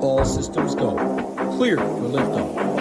All systems go. Clear for liftoff.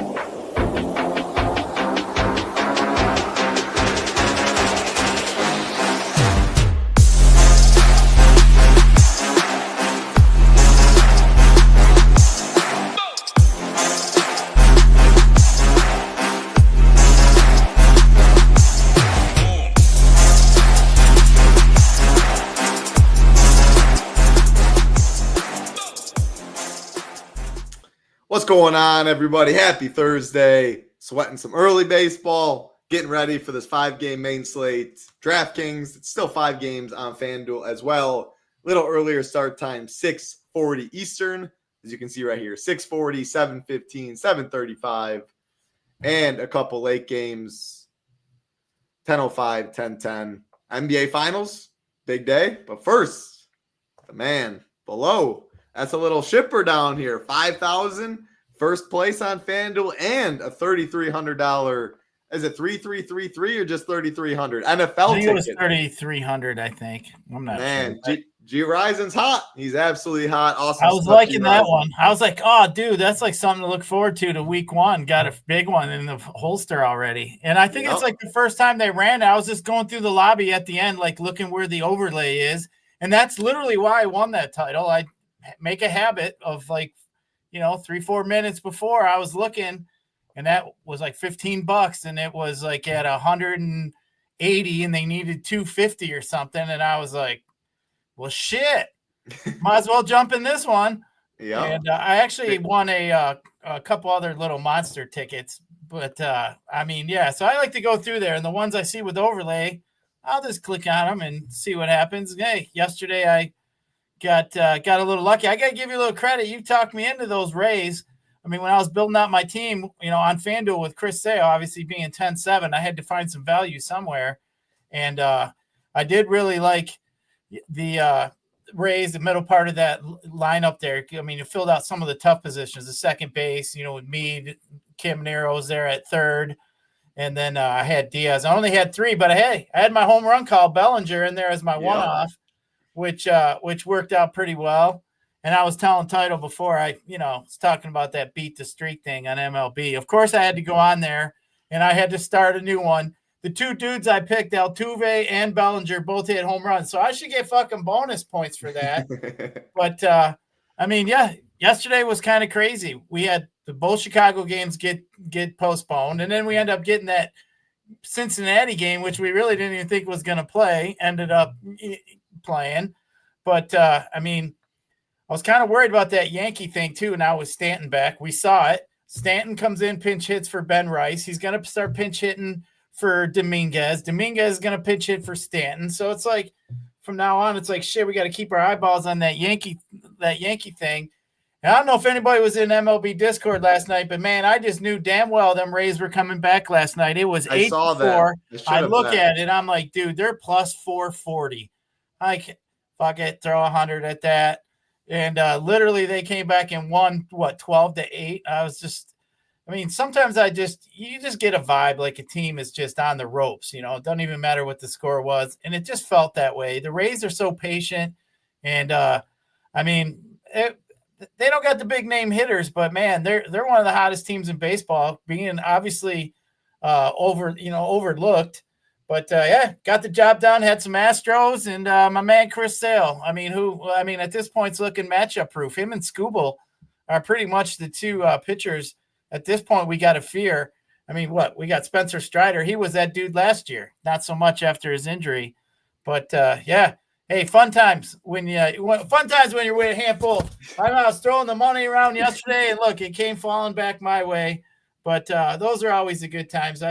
What's going on, everybody? Happy Thursday. Sweating some early baseball, getting ready for this 5-game main slate. DraftKings, it's still 5 games on FanDuel as well. Little earlier start time, 6:40 Eastern, as you can see right here, 6:40, 7:15, 7:35, and a couple late games, 10:05, 10:10. NBA Finals, big day. But first, the man below. That's a little shipper down here. 5,000 first place on FanDuel and a $3,300. Is it 3,333 or just 3,300 NFL ticket? It was 3,300, I think. I'm not sure. Gyirazin's hot. He's absolutely hot. Awesome. I was liking that one. I was like, oh, dude, that's like something to look forward to week one. Got a big one in the holster already. And I think it's like the first time they ran it, I was just going through the lobby at the end, like looking where the overlay is. And that's literally why I won that title. I make a habit of 3-4 minutes before I was looking, and that was like $15, and it was like at 180 and they needed 250 or something. And I was like, well, shit, might as well jump in this one. Yeah. And I actually won a couple other little monster tickets, but so I like to go through there, and the ones I see with overlay, I'll just click on them and see what happens. Hey, yesterday I got a little lucky. I got to give you a little credit. You talked me into those Rays. I mean, when I was building out my team, on FanDuel with Chris Sale, obviously being 10-7, I had to find some value somewhere. And I did really like the Rays, the middle part of that lineup there. I mean, it filled out some of the tough positions, the second base, with me, Kim Nero's there at third. And then I had Diaz. I only had 3, but hey, I had my home run call, Bellinger, in there as my one-off. Which worked out pretty well. And I was telling Title before I, was talking about that beat the streak thing on MLB. Of course, I had to go on there, and I had to start a new one. The 2 dudes I picked, Altuve and Bellinger, both hit home runs. So I should get fucking bonus points for that. But, yesterday was kind of crazy. We had both Chicago games get postponed, and then we end up getting that Cincinnati game, which we really didn't even think was going to play, ended up playing. But I was kind of worried about that Yankee thing too. Now with Stanton back, we saw it. Stanton comes in, pinch hits for Ben Rice. He's going to start pinch hitting for Dominguez. Dominguez is going to pinch hit for Stanton. So it's like from now on, it's like shit. We got to keep our eyeballs on that Yankee thing. And I don't know if anybody was in MLB Discord last night, but man, I just knew damn well them Rays were coming back last night. It was 8-4. I look at it, I'm like, dude, they're plus 440. Like, fuck it, throw 100 at that. And literally they came back and won, 12-8. I was just, sometimes you just get a vibe like a team is just on the ropes, it doesn't even matter what the score was. And it just felt that way. The Rays are so patient. And, they don't got the big name hitters, but man, they're one of the hottest teams in baseball, being obviously overlooked. But got the job done. Had some Astros and my man Chris Sale. At this point, it's looking matchup proof. Him and Skubal are pretty much the 2 pitchers at this point we got to fear. We got Spencer Strider. He was that dude last year, not so much after his injury. But hey, fun times when you're with a handful. I was throwing the money around yesterday, and look, it came falling back my way. But those are always the good times.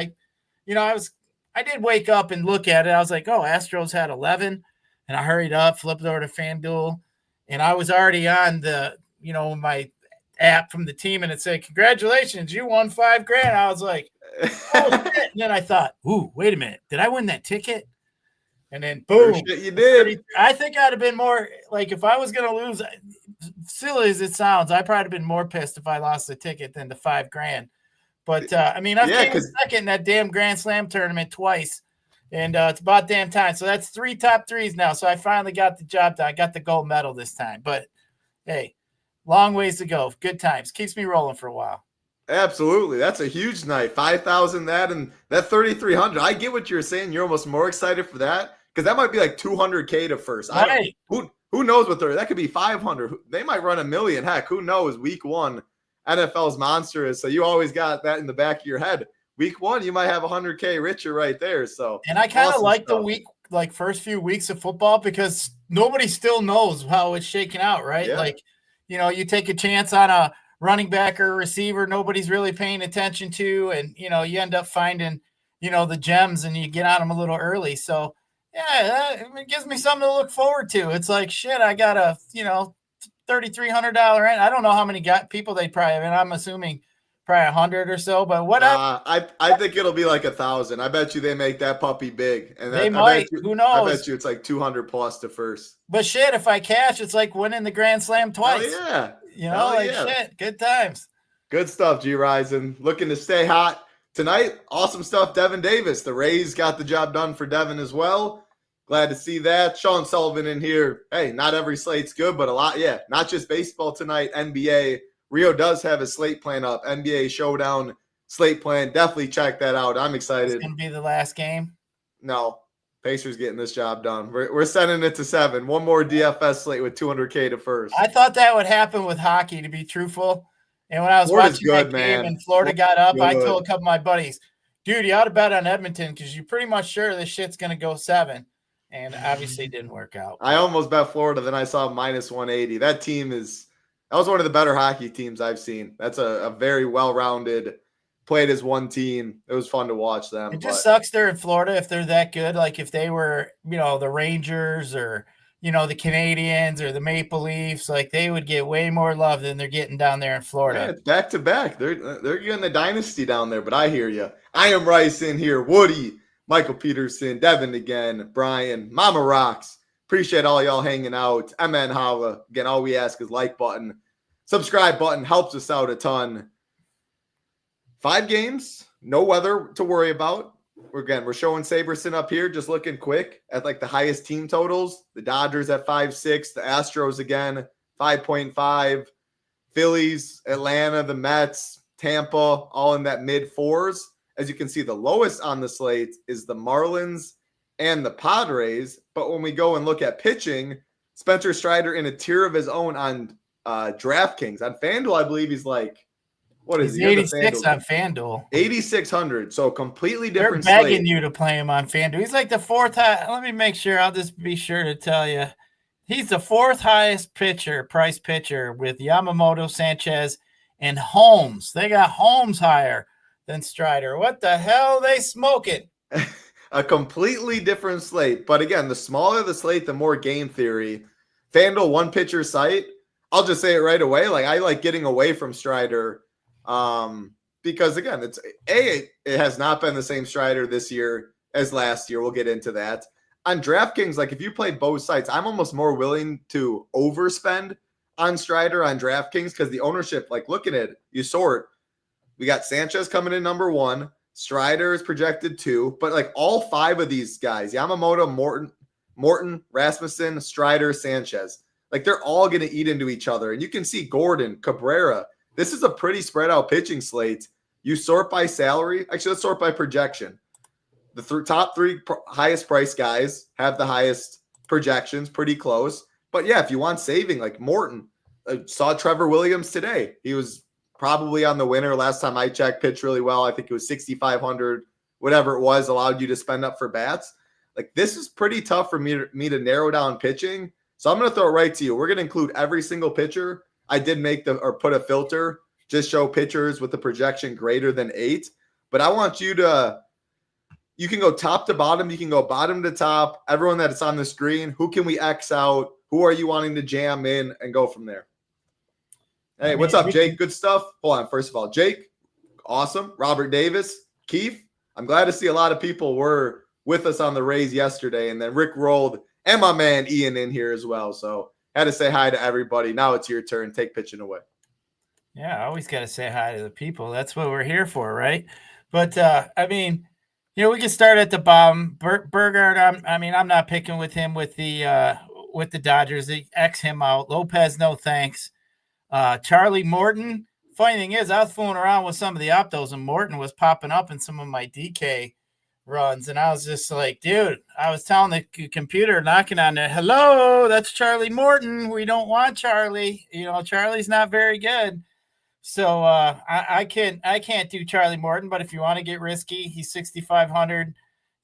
I did wake up and look at it. I was like, oh, Astros had 11. And I hurried up, flipped over to FanDuel. And I was already on the, my app from the team. And it said, congratulations, you won $5,000. I was like, oh, shit. And then I thought, ooh, wait a minute. Did I win that ticket? And then boom. You did. I think I'd have been more like if I was going to lose, silly as it sounds, I'd probably have been more pissed if I lost the ticket than the $5,000. But I came second in that damn Grand Slam tournament twice. And it's about damn time. So that's 3 top 3s now. So I finally got the job done. I got the gold medal this time. But hey, long ways to go. Good times. Keeps me rolling for a while. Absolutely. That's a huge night. 5,000 that and that 3,300. I get what you're saying. You're almost more excited for that because that might be like 200K to first. Right. Who knows what that could be 500. They might run 1 million. Heck, who knows? Week 1, NFL's monstrous. So you always got that in the back of your head. Week 1, you might have 100K richer right there. So, and I kind of like the week, like first few weeks of football because nobody still knows how it's shaking out, right? Yeah. Like, you take a chance on a running back or a receiver nobody's really paying attention to, and you end up finding the gems and you get on them a little early. So yeah, it gives me something to look forward to. It's like, shit, I got a $3,300 I don't know how many people they probably have, and I'm assuming probably 100 or so, but whatever. I think it'll be like 1,000. I bet you they make that puppy big, and they might. Who knows? I bet you it's like 200 plus to first. But shit, if I cash, it's like winning the Grand Slam twice. Oh, yeah. Shit, good times. Good stuff, Gyiraszin. Looking to stay hot tonight. Awesome stuff, Devin Davis. The Rays got the job done for Devin as well. Glad to see that. Sean Sullivan in here. Hey, not every slate's good, but a lot. Yeah, not just baseball tonight, NBA. Rio does have a slate plan up. NBA Showdown slate plan. Definitely check that out. I'm excited. It's going to be the last game? No. Pacers getting this job done. We're sending it to 7. One more DFS slate with 200K to first. I thought that would happen with hockey, to be truthful. And when I was watching that game and Florida got up, I told a couple of my buddies, dude, you ought to bet on Edmonton because you're pretty much sure this shit's going to go 7. And obviously it didn't work out. I almost bet Florida. Then I saw minus 180. That was one of the better hockey teams I've seen. That's a very well-rounded, played as one team. It was fun to watch them. It just sucks they're in Florida if they're that good. Like if they were, the Rangers or, the Canadians or the Maple Leafs, like they would get way more love than they're getting down there in Florida. Yeah, it's back to back. They're getting a dynasty down there, but I hear you. I am Rice in here. Woody, Michael Peterson, Devin again, Brian, Mama Rocks. Appreciate all y'all hanging out. MN Holla. Again, all we ask is like button. Subscribe button helps us out a ton. 5 games, no weather to worry about. We're showing Saberson up here, just looking quick at like the highest team totals. The Dodgers at 5.6, the Astros again 5.5, Phillies, Atlanta, the Mets, Tampa, all in that mid 4s. As you can see, the lowest on the slate is the Marlins and the Padres. But when we go and look at pitching, Spencer Strider in a tier of his own on DraftKings. On FanDuel, I believe he's like, what is he? 86 on FanDuel. 8,600. So completely different. They're begging you to play him on FanDuel. He's like the 4th high. Let me make sure. I'll just be sure to tell you. He's the 4th highest price pitcher with Yamamoto, Sanchez, and Holmes. They got Holmes higher than Strider. What the hell are they smoking? A completely different slate. But again, the smaller the slate, the more game theory. FanDuel one pitcher site. I'll just say it right away. Like I like getting away from Strider because again, it has not been the same Strider this year as last year. We'll get into that. On DraftKings, like if you play both sites, I'm almost more willing to overspend on Strider on DraftKings because the ownership, like looking at it, you sort. We got Sanchez coming in number 1. Strider is projected 2, but like all 5 of these guys, Yamamoto, Morton, Rasmussen, Strider, Sanchez, like they're all going to eat into each other. And you can see Gordon, Cabrera. This is a pretty spread out pitching slate. You sort by salary. Actually, let's sort by projection. The top 3 highest price guys have the highest projections, pretty close. But yeah, if you want saving, like Morton, saw Trevor Williams today. He was probably on the winner. Last time I checked, pitched really well. I think it was 6,500, whatever it was, allowed you to spend up for bats. Like this is pretty tough for me to narrow down pitching. So I'm going to throw it right to you. We're going to include every single pitcher. I did put a filter, just show pitchers with the projection greater than 8. But I want you can go top to bottom. You can go bottom to top. Everyone that's on the screen, who can we X out? Who are you wanting to jam in and go from there? Hey, what's up, Jake? Good stuff. Hold on. First of all, Jake, awesome. Robert Davis, Keith, I'm glad to see a lot of people were with us on the Rays yesterday. And then Rick rolled and my man Ian in here as well. So had to say hi to everybody. Now it's your turn. Take pitching away. Yeah, I always got to say hi to the people. That's what we're here for, right? But, we can start at the bottom. Burgard, I'm not picking with him with the Dodgers. They X him out. Lopez, no thanks. Charlie Morton. Funny thing is, I was fooling around with some of the optos, and Morton was popping up in some of my DK runs, and I was just like, dude, I was telling the computer, knocking on there, hello, that's Charlie Morton. We don't want Charlie. Charlie's not very good. So I can't do Charlie Morton, but if you want to get risky, he's 6,500.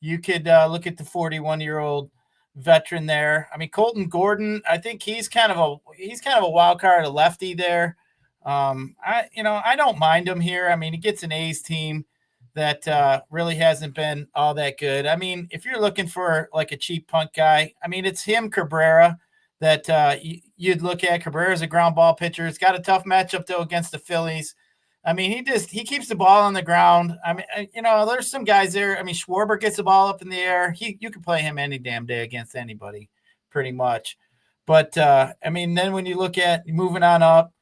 You could look at the 41-year-old veteran there. I mean, Colton Gordon, I think he's kind of a wild card, a lefty there. I don't mind him here. I mean, he gets an A's team that really hasn't been all that good. I mean, if you're looking for like a cheap punt guy, I mean, it's him, Cabrera, that you'd look at. Cabrera's a ground ball pitcher. He's got a tough matchup though against the Phillies. I mean, he keeps the ball on the ground. I mean, there's some guys there. I mean, Schwarber gets the ball up in the air. You can play him any damn day against anybody, pretty much. But I mean, then when you look at moving on up,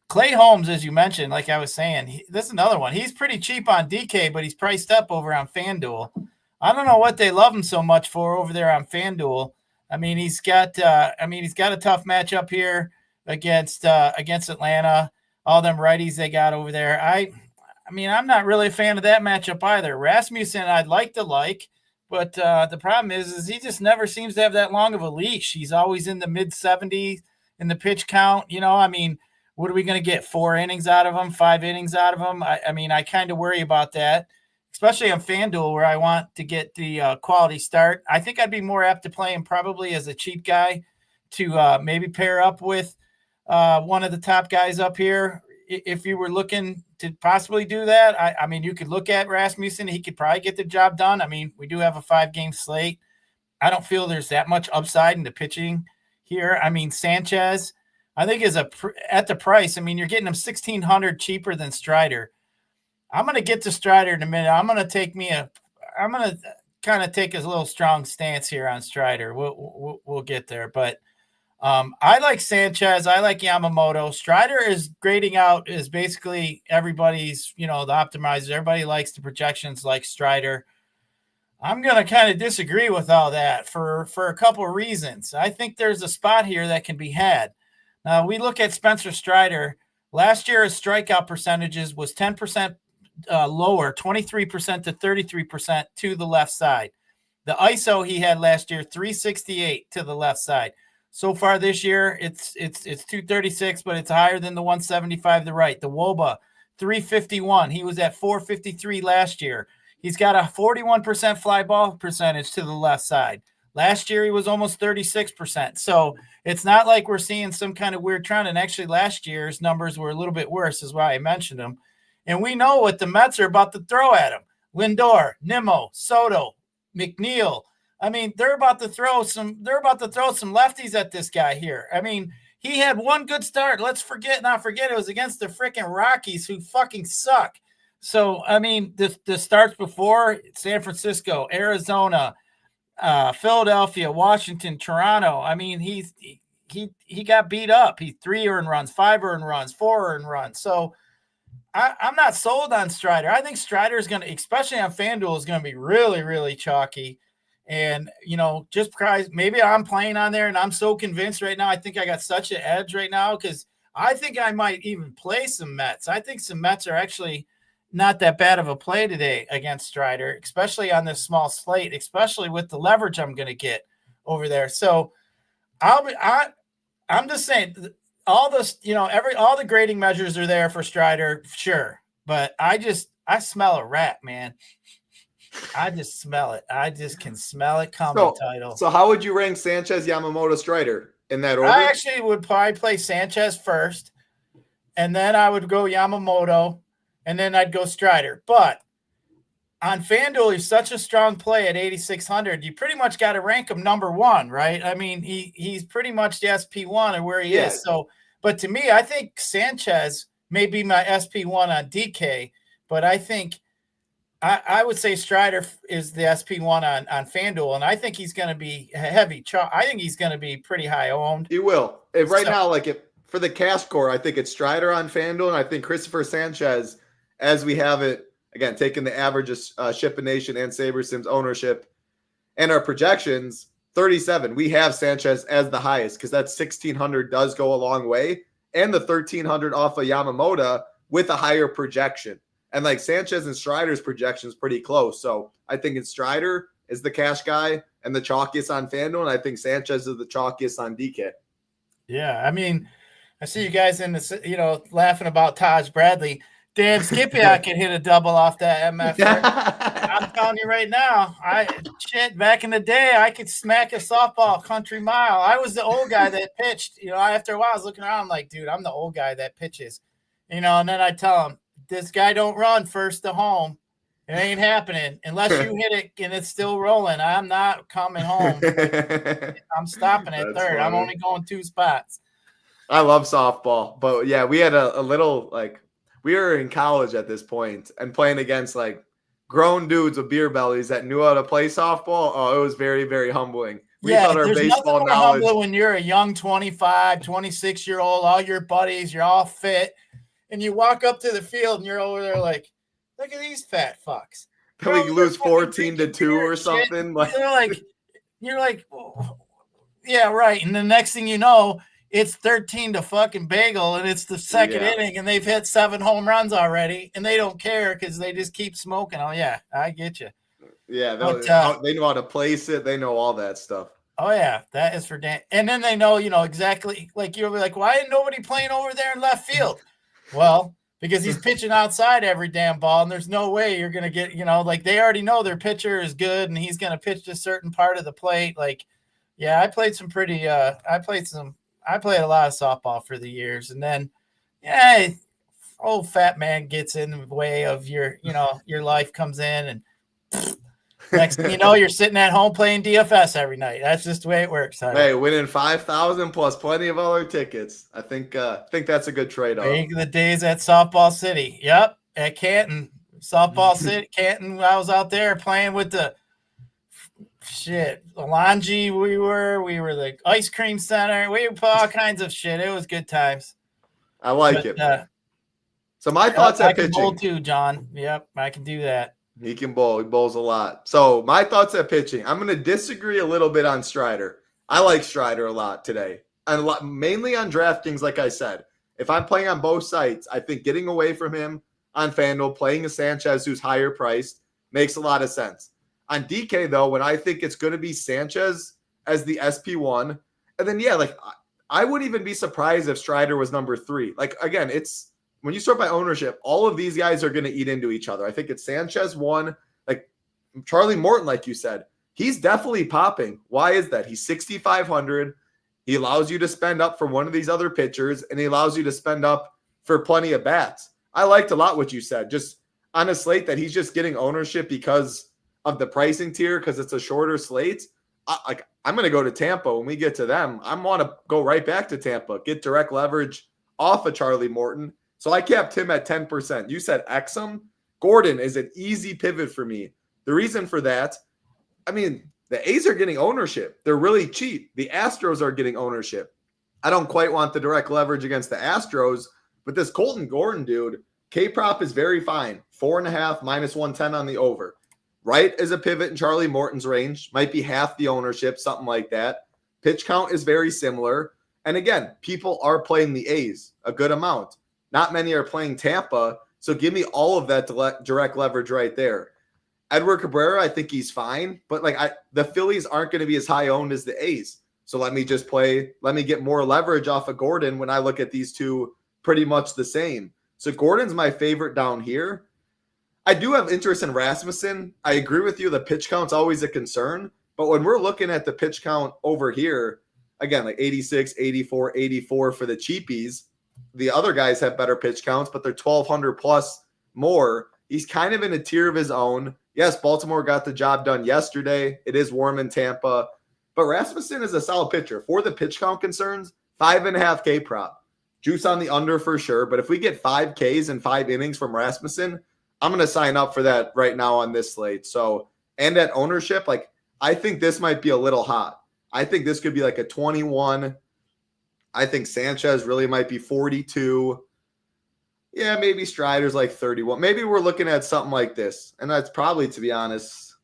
Clay Holmes, as you mentioned, like I was saying, this is another one. He's pretty cheap on DK, but he's priced up over on FanDuel. I don't know what they love him so much for over there on FanDuel. I mean, he's got a tough matchup here against Atlanta. All them righties they got over there. I mean, I'm not really a fan of that matchup either. Rasmussen, I'd like, but the problem is he just never seems to have that long of a leash. He's always in the mid-70s in the pitch count. I mean, what are we going to get? 4 innings out of him, 5 innings out of him? I mean, I kind of worry about that, especially on FanDuel where I want to get the quality start. I think I'd be more apt to play him probably as a cheap guy to maybe pair up with one of the top guys up here. If you were looking to possibly do that, I mean, you could look at Rasmussen. He could probably get the job done. I mean, we do have a 5-game slate. I don't feel there's that much upside in the pitching here. I mean, Sanchez, I think is at the price. I mean, you're getting him $1,600 cheaper than Strider. I'm going to get to Strider in a minute. I'm going to kind of take a little strong stance here on Strider. We'll get there, but I like Sanchez. I like Yamamoto. Strider is grading out is basically everybody's, the optimizers. Everybody likes the projections like Strider. I'm going to kind of disagree with all that for a couple of reasons. I think there's a spot here that can be had. Now, we look at Spencer Strider. Last year, his strikeout percentages was 10% lower, 23% to 33% to the left side. The ISO he had last year, 368 to the left side. So far this year, it's 236, but it's higher than the 175 to the right. The WOBA, 351. He was at 453 last year. He's got a 41% fly ball percentage to the left side. Last year, he was almost 36%. So it's not like we're seeing some kind of weird trend. And actually, last year's numbers were a little bit worse, is why I mentioned them. And we know what the Mets are about to throw at him. Lindor, Nimmo, Soto, McNeil. I mean, they're about to throw some lefties at this guy here. I mean, he had one good start. Let's not forget it was against the freaking Rockies, who fucking suck. So, I mean, the starts before San Francisco, Arizona, Philadelphia, Washington, Toronto. I mean, he got beat up. He 3 earned runs, 5 earned runs, 4 earned runs. So I'm not sold on Strider. I think Strider is going to, especially on FanDuel, is going to be really, really chalky. And, just because maybe I'm playing on there and I'm so convinced right now, I think I got such an edge right now because I think I might even play some Mets. I think some Mets are actually not that bad of a play today against Strider, especially on this small slate, especially with the leverage I'm going to get over there. So I'm just saying all this, all the grading measures are there for Strider, sure. But I smell a rat, man. I just smell it. I just can smell it coming title. So how would you rank Sanchez, Yamamoto, Strider in that order? I actually would probably play Sanchez first, and then I would go Yamamoto, and then I'd go Strider. But on FanDuel, he's such a strong play at 8,600. You pretty much got to rank him number 1, right? I mean, he's pretty much the SP1 of where he is. So, but to me, I think Sanchez may be my SP1 on DK, but I think I would say Strider is the SP1 on FanDuel, and I think he's going to be heavy. I think he's going to be pretty high owned. He will. Now, for the cash core, I think it's Strider on FanDuel, and I think Christopher Sanchez, as we have it, again, taking the average of SHIPIT Nation and SaberSim's ownership and our projections, 37. We have Sanchez as the highest because that 1,600 does go a long way. and the 1,300 off of Yamamoto with a higher projection. And like Sanchez and Strider's projection is pretty close. So I think it's Strider is the cash guy and the chalkiest on FanDuel, and I think Sanchez is the chalkiest on DK. Yeah, I mean, I see you guys in the, laughing about Taj Bradley. Damn, Skippy, I could hit a double off that MF. I'm telling you right now, back in the day, I could smack a softball country mile. I was the old guy that pitched. After a while, I was looking around like, dude, I'm the old guy that pitches. And then I tell him, this guy don't run first to home. It ain't happening unless you hit it and it's still rolling. I'm not coming home. I'm stopping at third. Funny. I'm only going 2 spots. I love softball, but yeah, we had a little we were in college at this point and playing against grown dudes with beer bellies that knew how to play softball. Oh, it was very, very humbling. We thought our baseball knowledge. When you're a young 25, 26-year-old, all your buddies, you're all fit, and you walk up to the field and you're over there like, look at these fat fucks. We lose 14-2 or something. You're like, yeah, right. And the next thing you know, it's 13 to fucking bagel, and it's the second inning, and they've hit 7 home runs already, and they don't care because they just keep smoking. Oh, yeah, I get you. Yeah, they know how to place it. They know all that stuff. Oh, yeah, that is for damn. And then they know, exactly, you'll be like, why ain't nobody playing over there in left field? Well, because he's pitching outside every damn ball, and there's no way you're going to get, they already know their pitcher is good, and he's going to pitch to a certain part of the plate. I played I played a lot of softball for the years, and then, old fat man gets in the way of your life comes in, and next thing you know, you're sitting at home playing DFS every night. That's just the way it works. Hey, winning 5,000 plus plenty of other tickets. I think that's a good trade-off. The days at Softball City. Yep, at Canton, Softball City, Canton. I was out there playing with the. Alonji, we were the ice cream center. We were all kinds of shit. It was good times. I like it. So my thoughts at pitching. I can bowl too, John. Yep, I can do that. He can bowl. He bowls a lot. So my thoughts at pitching. I'm going to disagree a little bit on Strider. I like Strider a lot today, and mainly on DraftKings. Like I said, if I'm playing on both sites, I think getting away from him on FanDuel, playing a Sanchez who's higher priced, makes a lot of sense. On DK, though, when I think it's going to be Sanchez as the SP1, and then, I wouldn't even be surprised if Strider was number 3. Again, it's when you start by ownership, all of these guys are going to eat into each other. I think it's Sanchez 1, Charlie Morton, like you said, he's definitely popping. Why is that? He's 6,500. He allows you to spend up for one of these other pitchers, and he allows you to spend up for plenty of bats. I liked a lot what you said, just on a slate that he's just getting ownership because of the pricing tier, because it's a shorter slate. I'm going to go to Tampa when we get to them. I want to go right back to Tampa, get direct leverage off of Charlie Morton. So I capped him at 10%. You said Exum. Gordon is an easy pivot for me. The reason for that, the A's are getting ownership. They're really cheap. The Astros are getting ownership. I don't quite want the direct leverage against the Astros, but this Colton Gordon dude, K-prop is very fine. 4.5, -110 on the over. Right as a pivot in Charlie Morton's range, might be half the ownership, something like that. Pitch count is very similar. And again, people are playing the A's a good amount. Not many are playing Tampa. So give me all of that direct leverage right there. Edward Cabrera, I think he's fine. But the Phillies aren't going to be as high owned as the A's. So let me get more leverage off of Gordon when I look at these two pretty much the same. So Gordon's my favorite down here. I do have interest in Rasmussen. I agree with you. The pitch count's always a concern. But when we're looking at the pitch count over here, again, 86, 84, 84 for the cheapies, the other guys have better pitch counts, but they're 1,200 plus more. He's kind of in a tier of his own. Yes, Baltimore got the job done yesterday. It is warm in Tampa. But Rasmussen is a solid pitcher. For the pitch count concerns, 5.5 K prop. Juice on the under for sure. But if we get 5 Ks in 5 innings from Rasmussen, I'm going to sign up for that right now on this slate. So, and at ownership, I think this might be a little hot. I think this could be a 21. I think Sanchez really might be 42. Yeah, maybe Strider's 31. Maybe we're looking at something like this. And that's probably, to be honest,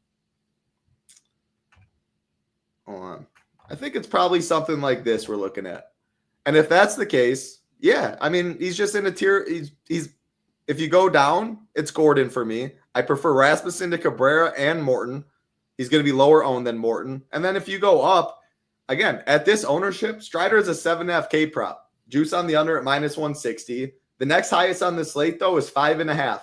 hold on. I think it's probably something like this we're looking at. And if that's the case, Yeah, I mean, he's just in a tier. He's if you go down, it's Gordon for me. I prefer Rasmussen to Cabrera and Morton. He's going to be lower owned than Morton. And then if you go up, again, at this ownership, Strider is a 7.5K prop. Juice on the under at -160. The next highest on the slate, though, is 5.5.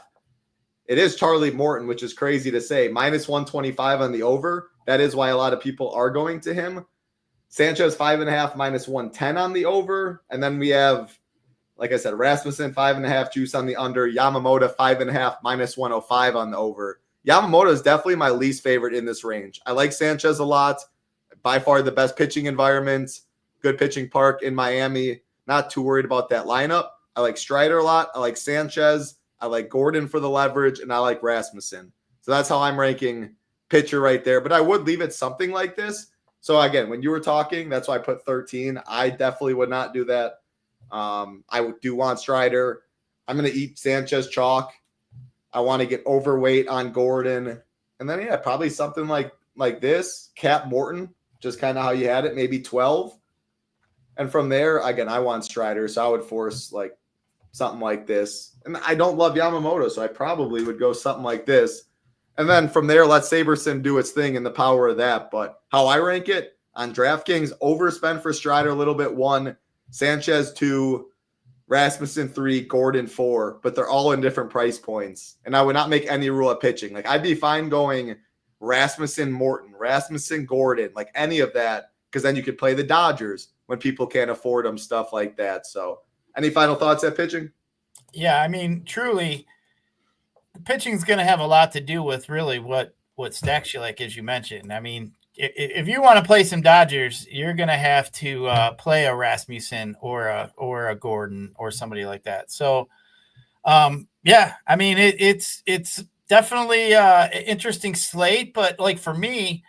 It is Charlie Morton, which is crazy to say. -125 on the over. That is why a lot of people are going to him. Sanchez 5.5, -110 on the over. And then we have, like I said, Rasmussen 5.5, Juice on the under. Yamamoto 5.5, -105 on the over. Yamamoto is definitely my least favorite in this range. I like Sanchez a lot. By far the best pitching environment. Good pitching park in Miami. Not too worried about that lineup. I like Strider a lot. I like Sanchez. I like Gordon for the leverage. And I like Rasmussen. So that's how I'm ranking pitcher right there. But I would leave it something like this. So again, when you were talking, that's why I put 13. I definitely would not do that. I do want Strider. I'm going to eat Sanchez chalk. I want to get overweight on Gordon. And then, yeah, probably something like this. Cap Morton, just kind of how you had it, maybe 12. And from there, again, I want Strider, so I would force like something like this. And I don't love Yamamoto, so I probably would go something like this. And then from there, let Saberson do its thing and the power of that. But how I rank it on DraftKings, overspend for Strider a little bit, 1, Sanchez 2, Rasmussen 3, Gordon 4, but they're all in different price points. And I would not make any rule of pitching. Like I'd be fine going Rasmussen Morton, Rasmussen Gordon, like any of that, because then you could play the Dodgers when people can't afford them, stuff like that. So any final thoughts at pitching? Yeah, I mean, truly, the pitching is going to have a lot to do with really what stacks you like, as you mentioned. I mean, if you want to play some Dodgers, you're going to have to play a Rasmussen or a Gordon or somebody like that. So, yeah, I mean, it's definitely an interesting slate. But like for me,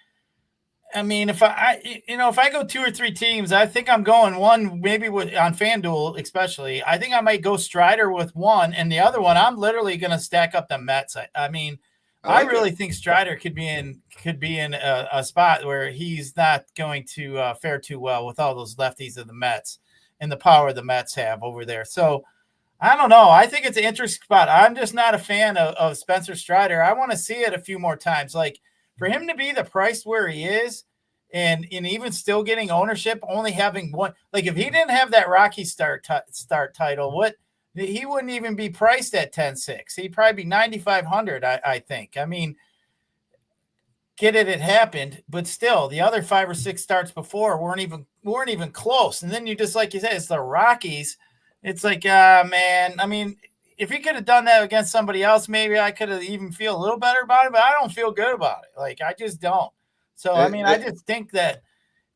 I mean, if I go 2 or 3 teams, I think I'm going one maybe on FanDuel especially. I think I might go Strider with one, and the other one I'm literally going to stack up the Mets. I mean, I really think Strider could be in a spot where he's not going to fare too well with all those lefties of the Mets and the power the Mets have over there. So I don't know. I think it's an interesting spot. I'm just not a fan of Spencer Strider. I want to see it a few more times. Like for him to be the price where he is and even still getting ownership, only having one, like if he didn't have that Rocky start title, he wouldn't even be priced at 10.6. He'd probably be 9,500, I think. I mean, it happened, but still, the other 5 or 6 starts before weren't even close. And then you just, like you said, it's the Rockies. It's like, man, I mean, if he could have done that against somebody else, maybe I could have even feel a little better about it, but I don't feel good about it. Like, I just don't. So, I mean, I just think that,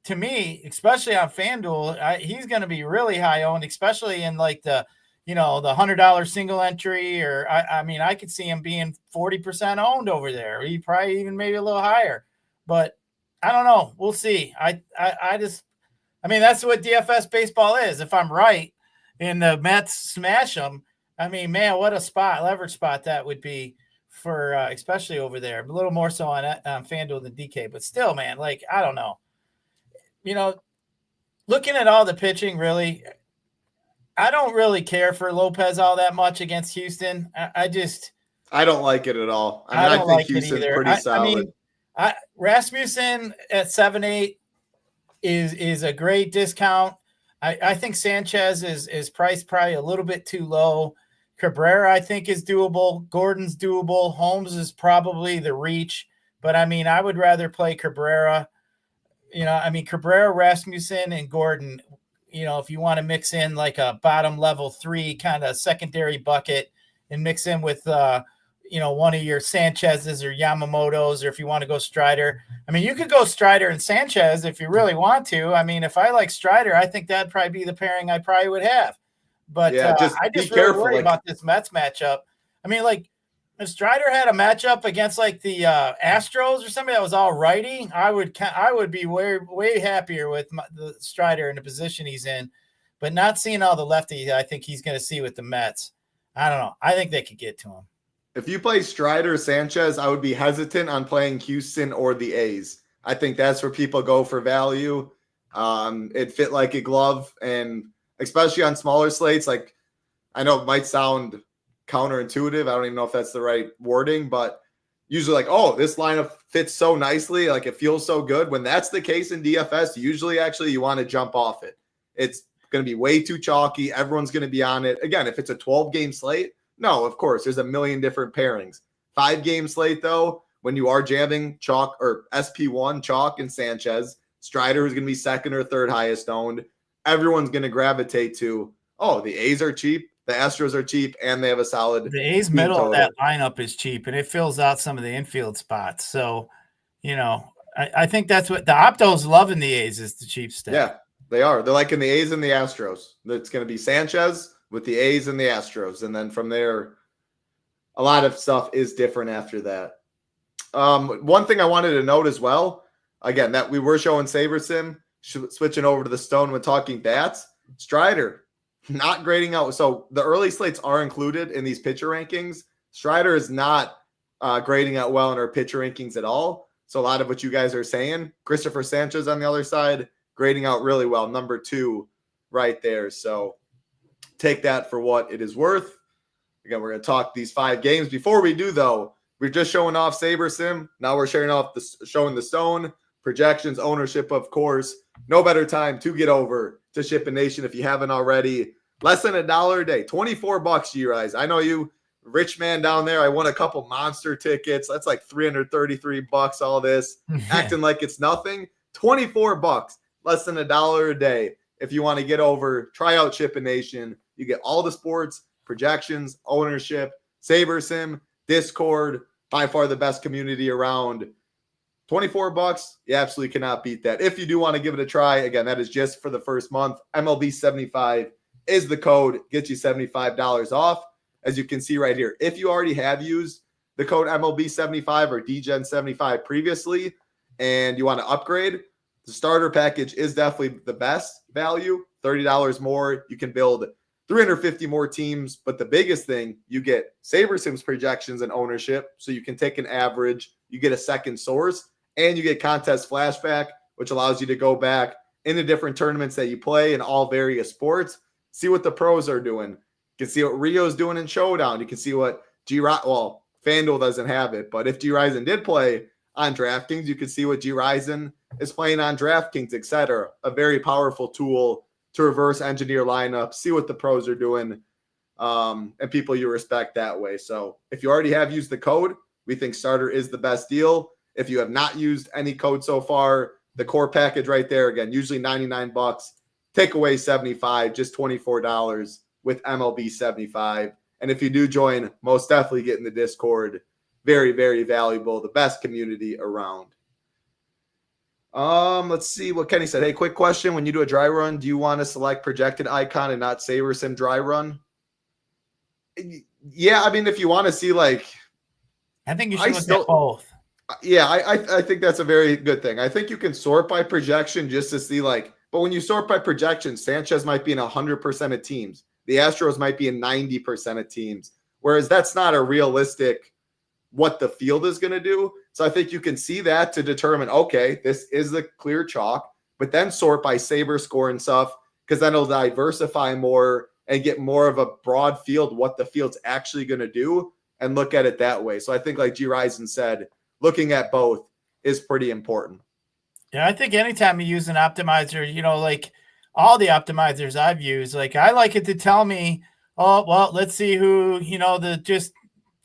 to me, especially on FanDuel, he's going to be really high owned, especially in like the $100 single entry, or I mean, I could see him being 40% owned over there. He probably even maybe a little higher, but I don't know. We'll see. I mean, that's what DFS baseball is. If I'm right and the Mets smash them, I mean, man, what a leverage spot that would be for, especially over there. A little more so on FanDuel than DK, but still, man, like, I don't know. Looking at all the pitching, really, I don't really care for Lopez all that much against Houston. I don't like it at all. I think like Houston's pretty solid. I mean, Rasmussen at 7.8 is a great discount. I think Sanchez is priced probably a little bit too low. Cabrera, I think, is doable. Gordon's doable. Holmes is probably the reach. But, I mean, I would rather play Cabrera. Cabrera, Rasmussen, and Gordon, if you want to mix in like a bottom level 3 kind of secondary bucket and mix in with, one of your Sanchez's or Yamamoto's, or if you want to go Strider. I mean, you could go Strider and Sanchez if you really want to. I mean, if I like Strider, I think that'd probably be the pairing I probably would have. But I just really worry about this Mets matchup. I mean, like, if Strider had a matchup against like the Astros or somebody that was all righty, I would be way happier with the Strider in the position he's in. But not seeing all the lefties, I think he's going to see with the Mets. I don't know. I think they could get to him. If you play Strider, Sanchez, I would be hesitant on playing Houston or the A's. I think that's where people go for value. It fit like a glove, and especially on smaller slates. Like, I know it might sound counterintuitive. I don't even know if that's the right wording, but usually like, oh, this lineup fits so nicely. Like, it feels so good. When that's the case in DFS, usually actually you want to jump off it. It's going to be way too chalky. Everyone's going to be on it. Again, if it's a 12-game slate, no, of course, there's a million different pairings. 5-game slate, though, when you are jamming chalk or SP1, chalk and Sanchez, Strider, who's going to be second or third highest owned, everyone's going to gravitate to, oh, the A's are cheap, the Astros are cheap, and they have a solid. The A's middle total of that lineup is cheap, and it fills out some of the infield spots. So, I think that's what the Optos loving the A's is the cheap stuff. Yeah, they are. They're like in the A's and the Astros. It's going to be Sanchez with the A's and the Astros. And then from there, a lot of stuff is different after that. One thing I wanted to note as well, again, that we were showing SaberSim, switching over to the Stone when talking bats. Strider, not grading out. So the early slates are included in these pitcher rankings. Strider is not grading out well in our pitcher rankings at all. So a lot of what you guys are saying, Christopher Sanchez on the other side, grading out really well. Number 2 right there. So take that for what it is worth. Again, we're going to talk these 5 games. Before we do, though, we're just showing off SaberSim. Now we're showing the Stone, projections, ownership, of course. No better time to get over to SHIPIT Nation if you haven't already. Less than $1 a day, $24, Gyiraszin. I know you, rich man down there. I won a couple monster tickets. That's like $333. All this acting like it's nothing. $24, less than $1 a day. If you want to get over, try out SHIPIT Nation. You get all the sports, projections, ownership, SaberSim, Discord, by far the best community around. $24, you absolutely cannot beat that. If you do want to give it a try, again, that is just for the first month. MLB75 is the code, gets you $75 off. As you can see right here, if you already have used the code MLB75 or DGen75 previously and you want to upgrade, the starter package is definitely the best value. $30 more. You can build 350 more teams. But the biggest thing, you get SaberSim's projections and ownership. So you can take an average, you get a second source, and you get contest flashback, which allows you to go back into different tournaments that you play in all various sports. See what the pros are doing. You can see what Rio's doing in Showdown. You can see what FanDuel doesn't have it. But if Gyiraszin did play on DraftKings, you can see what Gyiraszin is playing on DraftKings, etc. A very powerful tool to reverse engineer lineups, see what the pros are doing, and people you respect that way. So if you already have used the code, we think starter is the best deal. If you have not used any code so far, the core package right there, again, usually $99, take away $75, just $24 with MLB 75. And if you do join, most definitely get in the Discord. Very, very valuable. The best community around. Let's see what Kenny said. Hey, quick question. When you do a dry run, do you want to select projected icon and not SaberSim dry run? Yeah, I mean, if you want to see I think you should look at both. Yeah, I think that's a very good thing. I think you can sort by projection just to see but when you sort by projection, Sanchez might be in 100% of teams. The Astros might be in 90% of teams. Whereas that's not a realistic what the field is going to do. So I think you can see that to determine, okay, this is the clear chalk, but then sort by Saber score and stuff, because then it'll diversify more and get more of a broad field, what the field's actually going to do, and look at it that way. So I think like Gyiraszin said, looking at both is pretty important. Yeah, I think anytime you use an optimizer, all the optimizers I've used, I like it to tell me, oh, well, let's see who, the just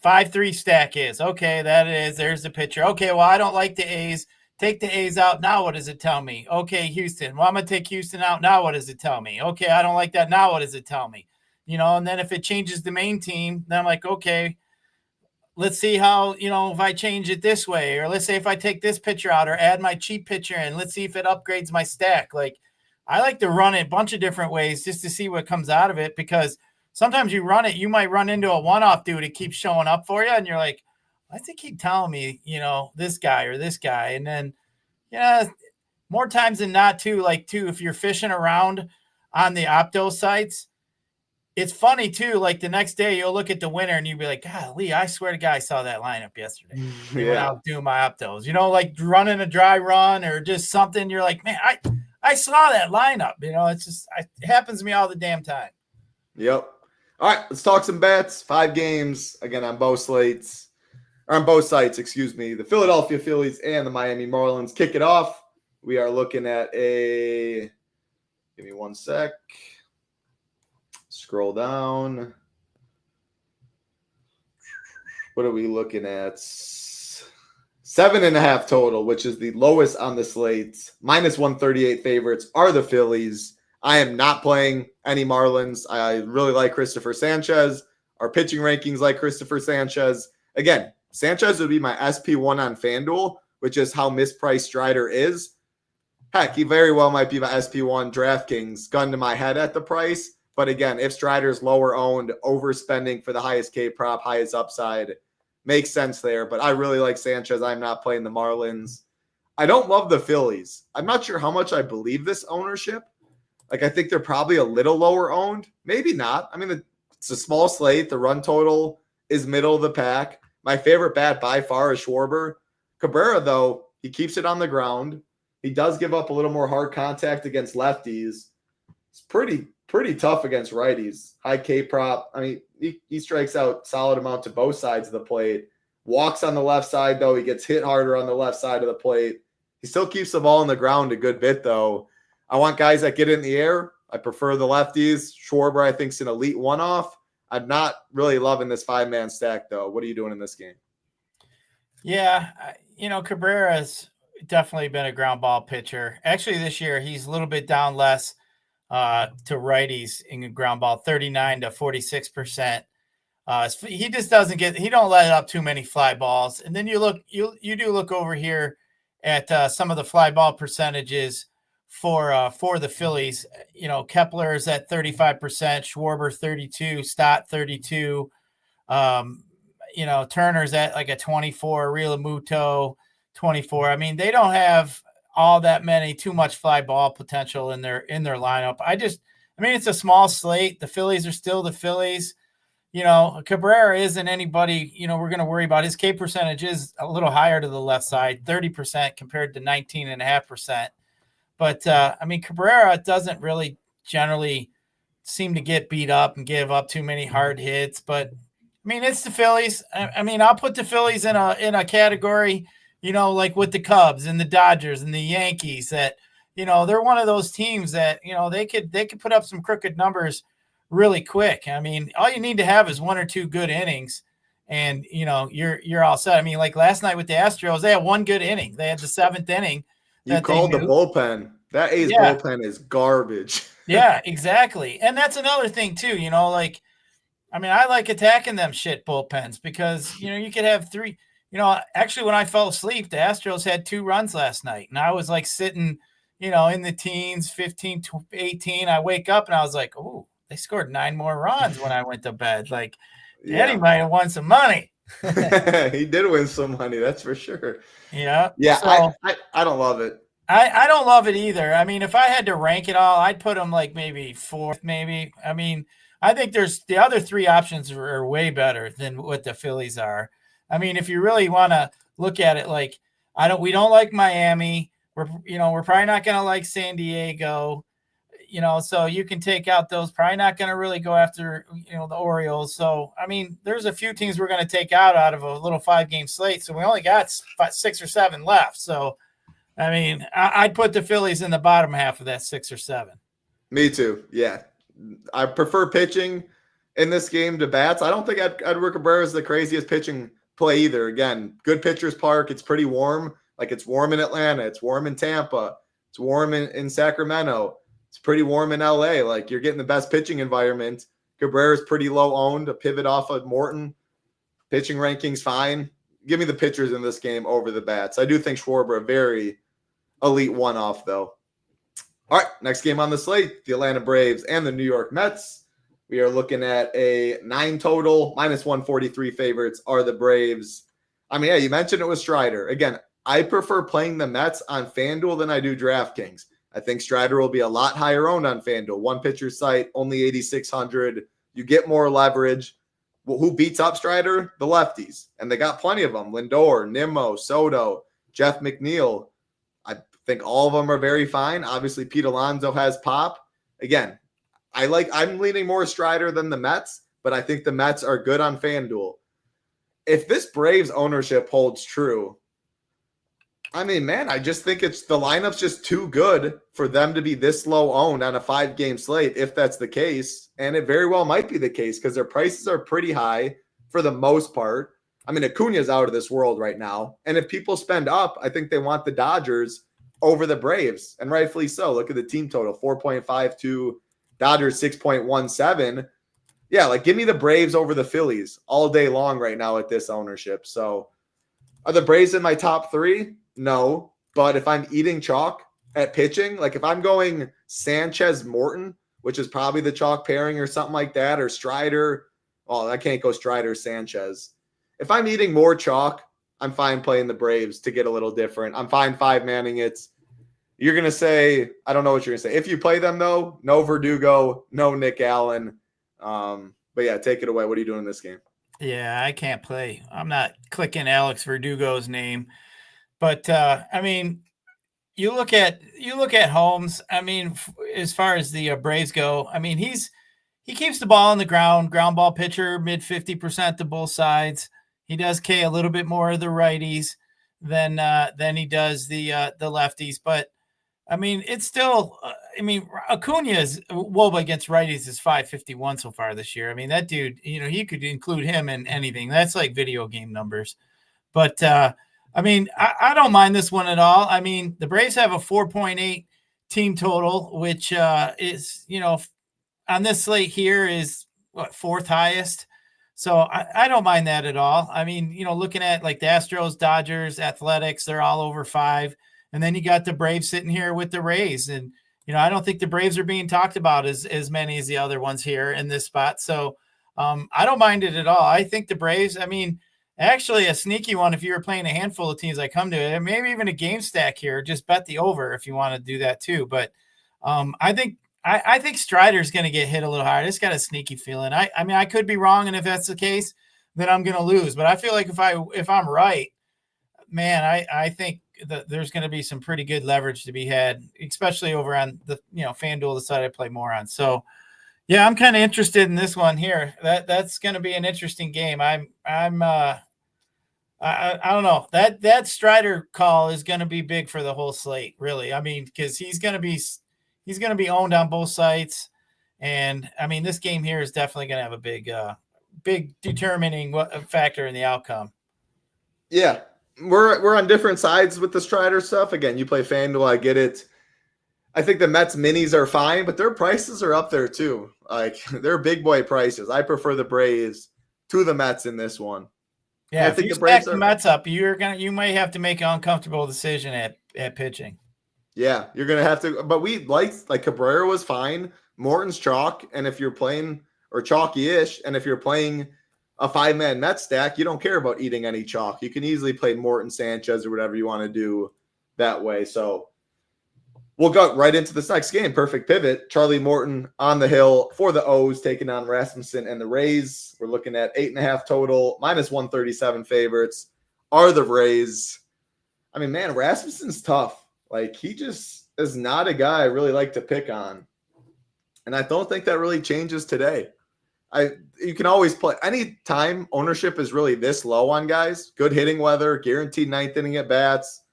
5-3 stack is. Okay, there's the pitcher. Okay, well, I don't like the A's. Take the A's out. Now what does it tell me? Okay, Houston. Well, I'm going to take Houston out. Now what does it tell me? Okay, I don't like that. Now what does it tell me? And then if it changes the main team, then I'm like, okay, let's see how, if I change it this way, or let's say if I take this pitcher out or add my cheap pitcher in, let's see if it upgrades my stack. I like to run it a bunch of different ways just to see what comes out of it, because sometimes you run it, you might run into a one-off dude that keeps showing up for you, and you're like, why does it keep telling me, this guy or this guy? And then, more times than not, too, if you're fishing around on the Opto sites, it's funny, too, the next day you'll look at the winner and you'll be like, golly, I swear to God, I saw that lineup yesterday. When I was doing my Optos, running a dry run or just something. You're like, man, I saw that lineup. It happens to me all the damn time. Yep. All right, let's talk some bets. 5 games again on both slates, or on both sites. Excuse me. The Philadelphia Phillies and the Miami Marlins kick it off. We are looking at a. Give me one sec. Scroll down. What are we looking at? 7.5 total, which is the lowest on the slate. Minus 138 favorites are the Phillies. I am not playing any Marlins. I really like Christopher Sanchez. Our pitching rankings like Christopher Sanchez. Again, Sanchez would be my SP1 on FanDuel, which is how mispriced Strider is. Heck, he very well might be my SP1 DraftKings, gun to my head at the price. But again, if Strider's lower owned, overspending for the highest K prop, highest upside, makes sense there. But I really like Sanchez. I'm not playing the Marlins. I don't love the Phillies. I'm not sure how much I believe this ownership. Like, I think they're probably a little lower owned. Maybe not. I mean, it's a small slate. The run total is middle of the pack. My favorite bat by far is Schwarber. Cabrera, though, he keeps it on the ground. He does give up a little more hard contact against lefties. It's pretty tough against righties. High K prop. I mean, he strikes out solid amount to both sides of the plate. Walks on the left side, though. He gets hit harder on the left side of the plate. He still keeps the ball on the ground a good bit, though. I want guys that get in the air. I prefer the lefties. Schwarber, I think, is an elite one-off. I'm not really loving this 5-man stack, though. What are you doing in this game? Yeah, Cabrera's definitely been a ground ball pitcher. Actually, this year, he's a little bit down less to righties in ground ball, 39 to 46%. He just he don't let up too many fly balls. And then you do look over here at some of the fly ball percentages for the Phillies. Kepler is at 35%, Schwarber 32, Stott 32. Turner's at like a 24, Realmuto 24. I mean, they don't have all that too much fly ball potential in their lineup. It's a small slate. The Phillies are still the Phillies. Cabrera isn't anybody, we're going to worry about. His K percentage is a little higher to the left side, 30% compared to 19.5%. But, Cabrera doesn't really generally seem to get beat up and give up too many hard hits. But, it's the Phillies. I'll put the Phillies in a category, like with the Cubs and the Dodgers and the Yankees that, they're one of those teams that, they could put up some crooked numbers really quick. All you need to have is 1 or 2 good innings and, you're all set. Like last night with the Astros, they had 1 good inning. They had the 7th inning. You called the bullpen. That A's bullpen is garbage. Yeah, exactly. And that's another thing too, I like attacking them shit bullpens because, you could have 3, actually when I fell asleep, the Astros had 2 runs last night and I was like sitting, in the teens, 15 to 18. I wake up and I was like, oh, they scored 9 more runs when I went to bed. Like, Danny might have won some money. He did win some money, that's for sure. Yeah. Yeah, so, I don't love it. I don't love it either. If I had to rank it all, I'd put them like maybe 4th, maybe. I think there's the other 3 options are way better than what the Phillies are. If you really want to look at it, like we don't like Miami. We're probably not going to like San Diego. So you can take out those. Probably not going to really go after, the Orioles. So, there's a few teams we're going to take out of a little 5-game slate. So we only got 6 or 7 left. So, I'd put the Phillies in the bottom half of that 6 or 7. Me too. Yeah. I prefer pitching in this game to bats. I don't think Edward Cabrera is the craziest pitching play either. Again, good pitcher's park. It's pretty warm. Like it's warm in Atlanta. It's warm in Tampa. It's warm in Sacramento. It's pretty warm in LA. Like you're getting the best pitching environment. Cabrera's pretty low owned, a pivot off of Morton. Pitching rankings fine. Give me the pitchers in this game over the bats. I do think Schwarber a very elite one-off though. All right, next game on the slate, the Atlanta Braves and the New York Mets. We are looking at a 9 total, minus 143 favorites are the Braves. You mentioned it was Strider. Again, I prefer playing the Mets on FanDuel than I do DraftKings. I think Strider will be a lot higher owned on FanDuel. One pitcher site, only 8,600. You get more leverage. Well, who beats up Strider? The lefties. And they got plenty of them. Lindor, Nimmo, Soto, Jeff McNeil. think all of them are very fine. Obviously, Pete Alonso has pop. Again, I'm leaning more Strider than the Mets, but I think the Mets are good on FanDuel. If this Braves ownership holds true, I mean, man, I just think the lineup's just too good for them to be this low owned on a 5-game slate, if that's the case. And it very well might be the case because their prices are pretty high for the most part. I mean, Acuna's out of this world right now. And if people spend up, I think they want the Dodgers over the Braves, and rightfully so. Look at the team total, 4.52, Dodgers 6.17. Yeah, like give me the Braves over the Phillies all day long right now at this ownership. So are the Braves in my top 3? No. But if I'm eating chalk at pitching, like if I'm going Sanchez-Morton, which is probably the chalk pairing or something like that, or Strider. Oh, I can't go Strider-Sanchez. If I'm eating more chalk, I'm fine playing the Braves to get a little different. I'm fine 5-manning it. You're going to say, I don't know what you're going to say. If you play them, though, no Verdugo, no Nick Allen. But yeah, take it away. What are you doing in this game? Yeah, I can't play. I'm not clicking Alex Verdugo's name. But, I mean, you look at Holmes. I mean, as far as the Braves go, I mean, he keeps the ball on the ground ball pitcher, mid 50% to both sides. He does K a little bit more of the righties than he does the lefties. But I mean, it's still. I mean, Acuna's WOBA against righties is 551 so far this year. I mean, that dude, he could include him in anything. That's like video game numbers. But I mean, I don't mind this one at all. I mean, the Braves have a 4.8 team total, which is on this slate here is what, 4th highest. So I don't mind that at all. I mean, looking at like the Astros, Dodgers, Athletics, they're all over 5. And then you got the Braves sitting here with the Rays. And, I don't think the Braves are being talked about as many as the other ones here in this spot. So I don't mind it at all. I think the Braves, I mean, actually a sneaky one if you were playing a handful of teams I come to it, maybe even a game stack here, just bet the over if you want to do that too. But I think Strider's going to get hit a little higher. I just got a sneaky feeling. I mean, I could be wrong, and if that's the case, then I'm going to lose. But I feel like if I'm right, man, I think that there's going to be some pretty good leverage to be had, especially over on the FanDuel, the side I play more on. So, yeah, I'm kind of interested in this one here. That's going to be an interesting game. I don't know. That Strider call is going to be big for the whole slate, really. I mean, because he's going to be owned on both sides. And I mean, this game here is definitely going to have a big determining factor in the outcome. Yeah. We're on different sides with the Strider stuff. Again, you play FanDuel, I get it. I think the Mets minis are fine, but their prices are up there too. Like they're big boy prices. I prefer the Braves to the Mets in this one. Yeah, if you stack the Mets up, you may have to make an uncomfortable decision at pitching. Yeah, you're gonna have to. But we like Cabrera was fine. Morton's chalk, and if you're playing or chalky-ish, and if you're playing a 5-man Mets stack, you don't care about eating any chalk. You can easily play Morton, Sanchez, or whatever you want to do that way. So we'll go right into this next game. Perfect pivot. Charlie Morton on the hill for the O's, taking on Rasmussen and the Rays. We're looking at 8.5 total, -137 favorites are the Rays. I mean, man, Rasmussen's tough. Like, he just is not a guy I really like to pick on. And I don't think that really changes today. You can always play any time ownership is really this low on guys. Good hitting weather, guaranteed 9th inning at bats.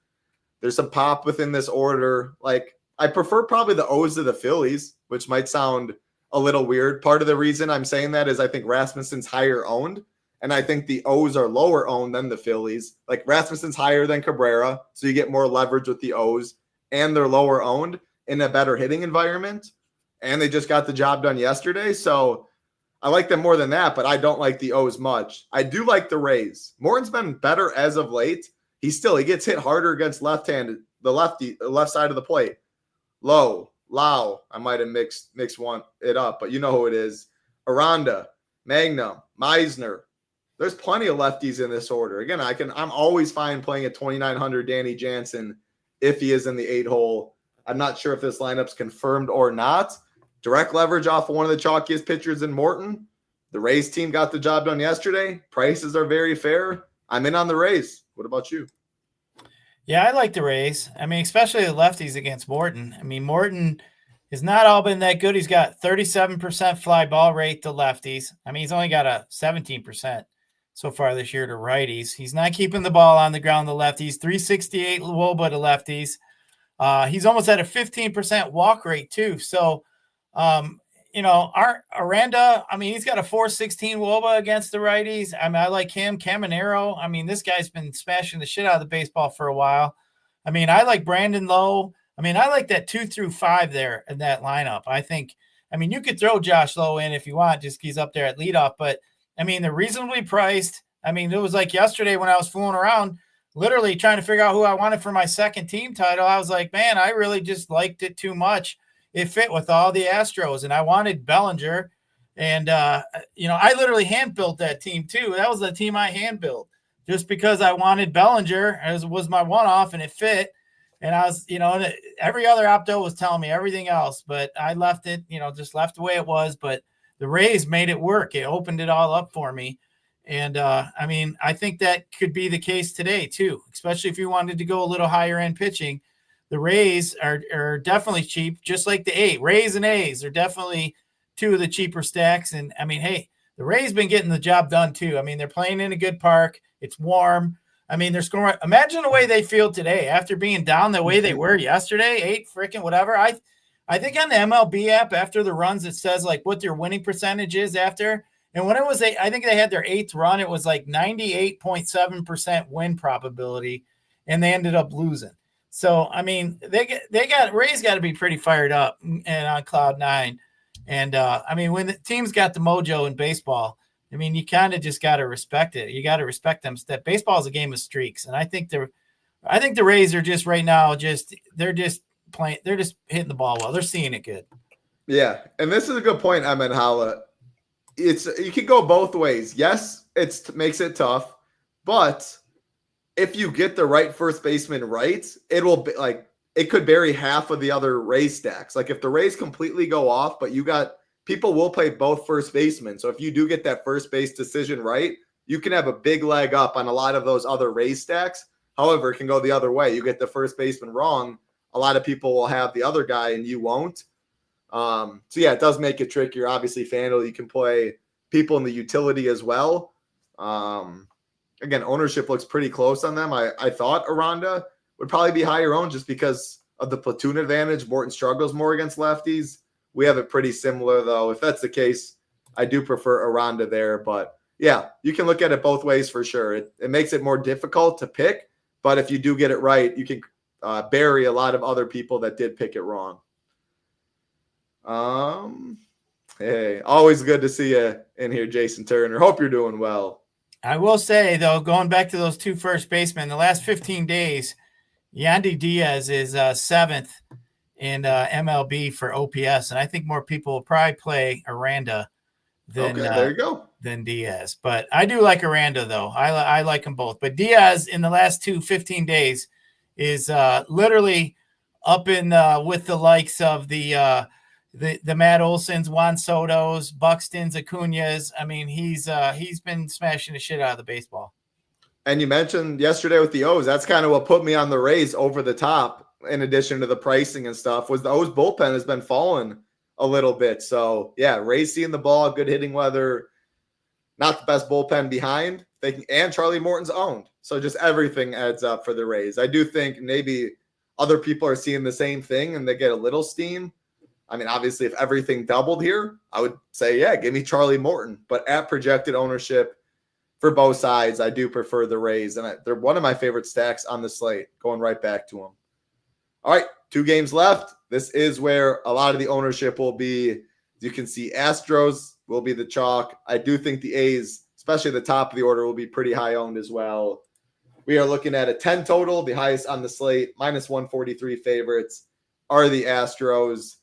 There's some pop within this order. Like, I prefer probably the O's to the Phillies, which might sound a little weird. Part of the reason I'm saying that is I think Rasmussen's higher owned, and I think the O's are lower owned than the Phillies. Like, Rasmussen's higher than Cabrera, so you get more leverage with the O's, and they're lower owned in a better hitting environment, and they just got the job done yesterday. So I like them more than that, but I don't like the O's much. I do like the Rays. Morton's been better as of late. He gets hit harder against left-handed, the left side of the plate. Lau. I might have mixed it up, but you know who it is. Aranda, Magnum, Meisner. There's plenty of lefties in this order. Again, I'm always fine playing at 2,900 Danny Jansen if he is in the 8-hole. I'm not sure if this lineup's confirmed or not. Direct leverage off of one of the chalkiest pitchers in Morton. The Rays team got the job done yesterday. Prices are very fair. I'm in on the Rays. What about you? Yeah, I like the Rays. I mean, especially the lefties against Morton. I mean, Morton has not all been that good. He's got 37% fly ball rate to lefties. I mean, he's only got a 17% so far this year to righties. He's not keeping the ball on the ground to lefties. 368 WOBA to lefties. He's almost at a 15% walk rate too. So, our Aranda, I mean, he's got a 416 WOBA against the righties. I mean, I like him. Caminero, I mean, this guy's been smashing the shit out of the baseball for a while. I mean, I like Brandon Lowe. I mean, I like that 2 through 5 there in that lineup. I think, I mean, you could throw Josh Lowe in if you want, just he's up there at leadoff. But I mean, they're reasonably priced. I mean, it was like yesterday when I was fooling around, literally trying to figure out who I wanted for my second team title. I was like, man, I really just liked it too much. It fit with all the Astros, and I wanted Bellinger. And, I literally hand built that team too. That was the team I hand built just because I wanted Bellinger as was my one-off, and it fit. And I was, every other opto was telling me everything else, but I left it, just left the way it was. But the Rays made it work. It opened it all up for me. And, I mean, I think that could be the case today too, especially if you wanted to go a little higher end pitching. The Rays are definitely cheap, just like the Rays and A's are definitely two of the cheaper stacks. And I mean, hey, the Rays been getting the job done too. I mean, they're playing in a good park. It's warm. I mean, they're scoring. Imagine the way they feel today after being down the way they were yesterday, 8 freaking whatever. I think on the MLB app after the runs, it says like what their winning percentage is after. And when it was, I think they had their 8th run, it was like 98.7% win probability, and they ended up losing. So, I mean, Rays got to be pretty fired up and on cloud 9. And, I mean, when the team's got the mojo in baseball, I mean, you kind of just got to respect it. You got to respect them. That baseball is a game of streaks. And I think the Rays are just right now, they're just playing. They're just hitting the ball well. They're seeing it good. Yeah. And this is a good point, Amenhala. You can go both ways. Yes, it makes it tough, but if you get the right first baseman right, it will be like it could bury half of the other Rays stacks. Like if the Rays completely go off, but people will play both first basemen. So if you do get that first base decision right, you can have a big leg up on a lot of those other Rays stacks. However, it can go the other way. You get the first baseman wrong, a lot of people will have the other guy and you won't. So yeah, it does make it trickier. Obviously, FanDuel, you can play people in the utility as well. Again, ownership looks pretty close on them. I thought Aranda would probably be higher owned just because of the platoon advantage. Morton struggles more against lefties. We have it pretty similar, though. If that's the case, I do prefer Aranda there. But yeah, you can look at it both ways for sure. It makes it more difficult to pick. But if you do get it right, you can bury a lot of other people that did pick it wrong. Hey, always good to see you in here, Jason Turner. Hope you're doing well. I will say, though, going back to those 2 first basemen, the last 15 days, Yandy Diaz is 7th in MLB for OPS, and I think more people will probably play Aranda than there you go. than Diaz. But I do like Aranda, though. I like them both. But Diaz in the last 15 days is literally up in with the likes of the Matt Olsons, Juan Soto's, Buxton's, Acuña's. I mean, he's been smashing the shit out of the baseball. And you mentioned yesterday with the O's, that's kind of what put me on the Rays over the top, in addition to the pricing and stuff, was the O's bullpen has been falling a little bit. So, yeah, Rays seeing the ball, good hitting weather, not the best bullpen behind, and Charlie Morton's owned. So just everything adds up for the Rays. I do think maybe other people are seeing the same thing and they get a little steam. I mean, obviously, if everything doubled here, I would say, yeah, give me Charlie Morton. But at projected ownership for both sides, I do prefer the Rays. And they're one of my favorite stacks on the slate, going right back to them. All right, 2 games left. This is where a lot of the ownership will be. You can see Astros will be the chalk. I do think the A's, especially the top of the order, will be pretty high owned as well. We are looking at a 10 total, the highest on the slate, minus 143 favorites are the Astros.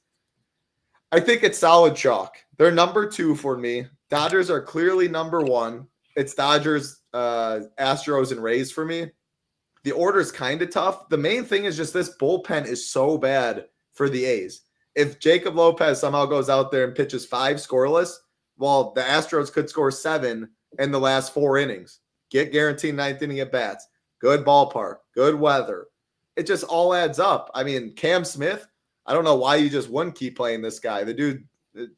I think it's solid chalk. They're number 2 for me. Dodgers are clearly number 1. It's Dodgers, Astros, and Rays for me. The order is kind of tough. The main thing is just this bullpen is so bad for the A's. If Jacob Lopez somehow goes out there and pitches 5 scoreless, well, the Astros could score 7 in the last 4 innings. Get guaranteed 9th inning at bats. Good ballpark. Good weather. it just all adds up. I mean, Cam Smith, I don't know why you just wouldn't keep playing this guy. The dude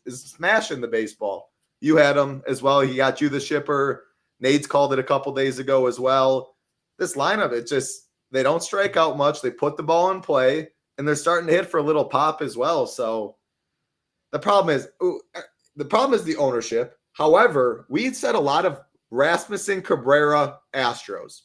is smashing the baseball. You had him as well. He got you the shipper. Nade's called it a couple days ago as well. This lineup, it just, they don't strike out much. They put the ball in play, and they're starting to hit for a little pop as well. So the problem is the ownership. However, we said a lot of Rasmussen, Cabrera, Astros.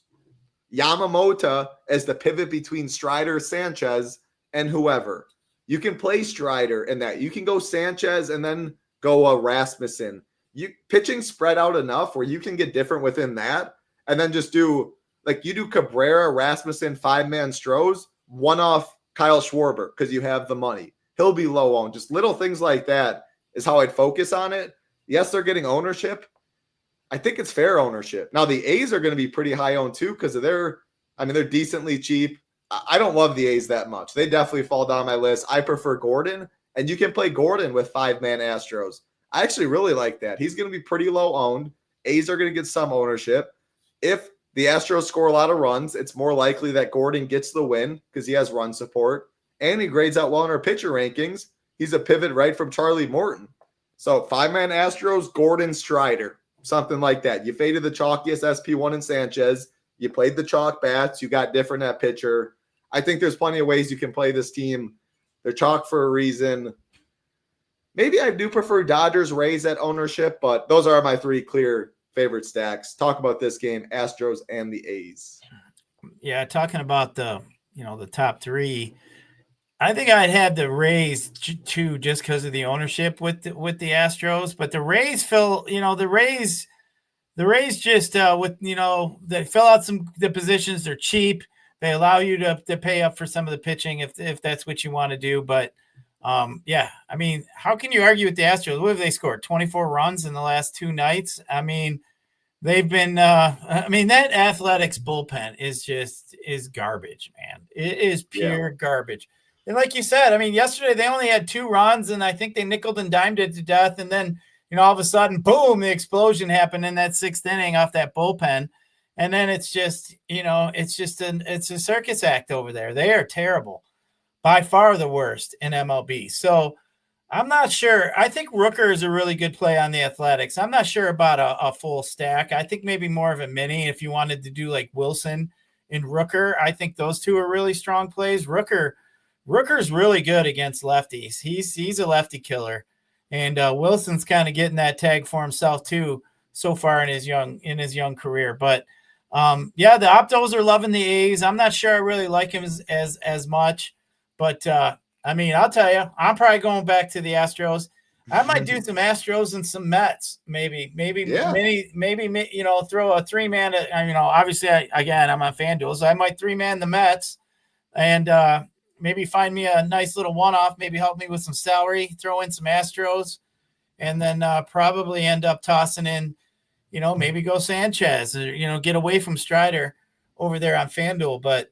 Yamamoto as the pivot between Strider, Sanchez, and whoever. You can play Strider in that. You can go Sanchez and then go Rasmussen. You pitching spread out enough where you can get different within that, and then just do like you do Cabrera, Rasmussen, 5-man Strohs, one off Kyle Schwarber because you have the money. He'll be low owned. Just little things like that is how I'd focus on it. Yes, they're getting ownership. I think it's fair ownership. Now the A's are going to be pretty high owned too because they're decently cheap. I don't love the A's that much. They definitely fall down my list. I prefer Gordon, and you can play Gordon with 5-man Astros. I actually really like that. He's going to be pretty low owned. A's are going to get some ownership. If the Astros score a lot of runs, it's more likely that Gordon gets the win because he has run support, and he grades out well in our pitcher rankings. He's a pivot right from Charlie Morton. So 5-man Astros, Gordon, Strider, something like that. You faded the chalkiest SP1 and Sanchez. You played the chalk bats. You got different at pitcher. I think there's plenty of ways you can play this team. They're chalk for a reason. Maybe I do prefer Dodgers, Rays at ownership, but those are my 3 clear favorite stacks. Talk about this game, Astros and the A's. Yeah, talking about the top 3, I think I'd have the Rays too, just because of the ownership with the Astros. But the Rays the Rays just they fill out the positions. They're cheap. They allow you to pay up for some of the pitching if that's what you want to do. But yeah, I mean, how can you argue with the Astros? What have they scored? 24 runs in the last 2 nights. I mean, they've been that Athletics bullpen is garbage, man. It is pure garbage. And like you said, I mean, yesterday they only had 2 runs, and I think they nickeled and dimed it to death. And then, all of a sudden, boom, the explosion happened in that 6th inning off that bullpen. And then it's just, it's a circus act over there. They are terrible, by far the worst in MLB. So I'm not sure. I think Rooker is a really good play on the Athletics. I'm not sure about a full stack. I think maybe more of a mini if you wanted to do like Wilson and Rooker. I think those 2 are really strong plays. Rooker's really good against lefties. He's a lefty killer. And Wilson's kind of getting that tag for himself too so far in his young career. But the Optos are loving the A's. I'm not sure I really like him as much, but I mean, I'll tell you, I'm probably going back to the Astros. I might do some Astros and some Mets, maybe, throw a 3-man. Obviously, I'm on FanDuel, so I might 3-man the Mets, and maybe find me a nice little one-off. Maybe help me with some salary, throw in some Astros, and then probably end up tossing in. Maybe go Sanchez or, get away from Strider over there on FanDuel. But,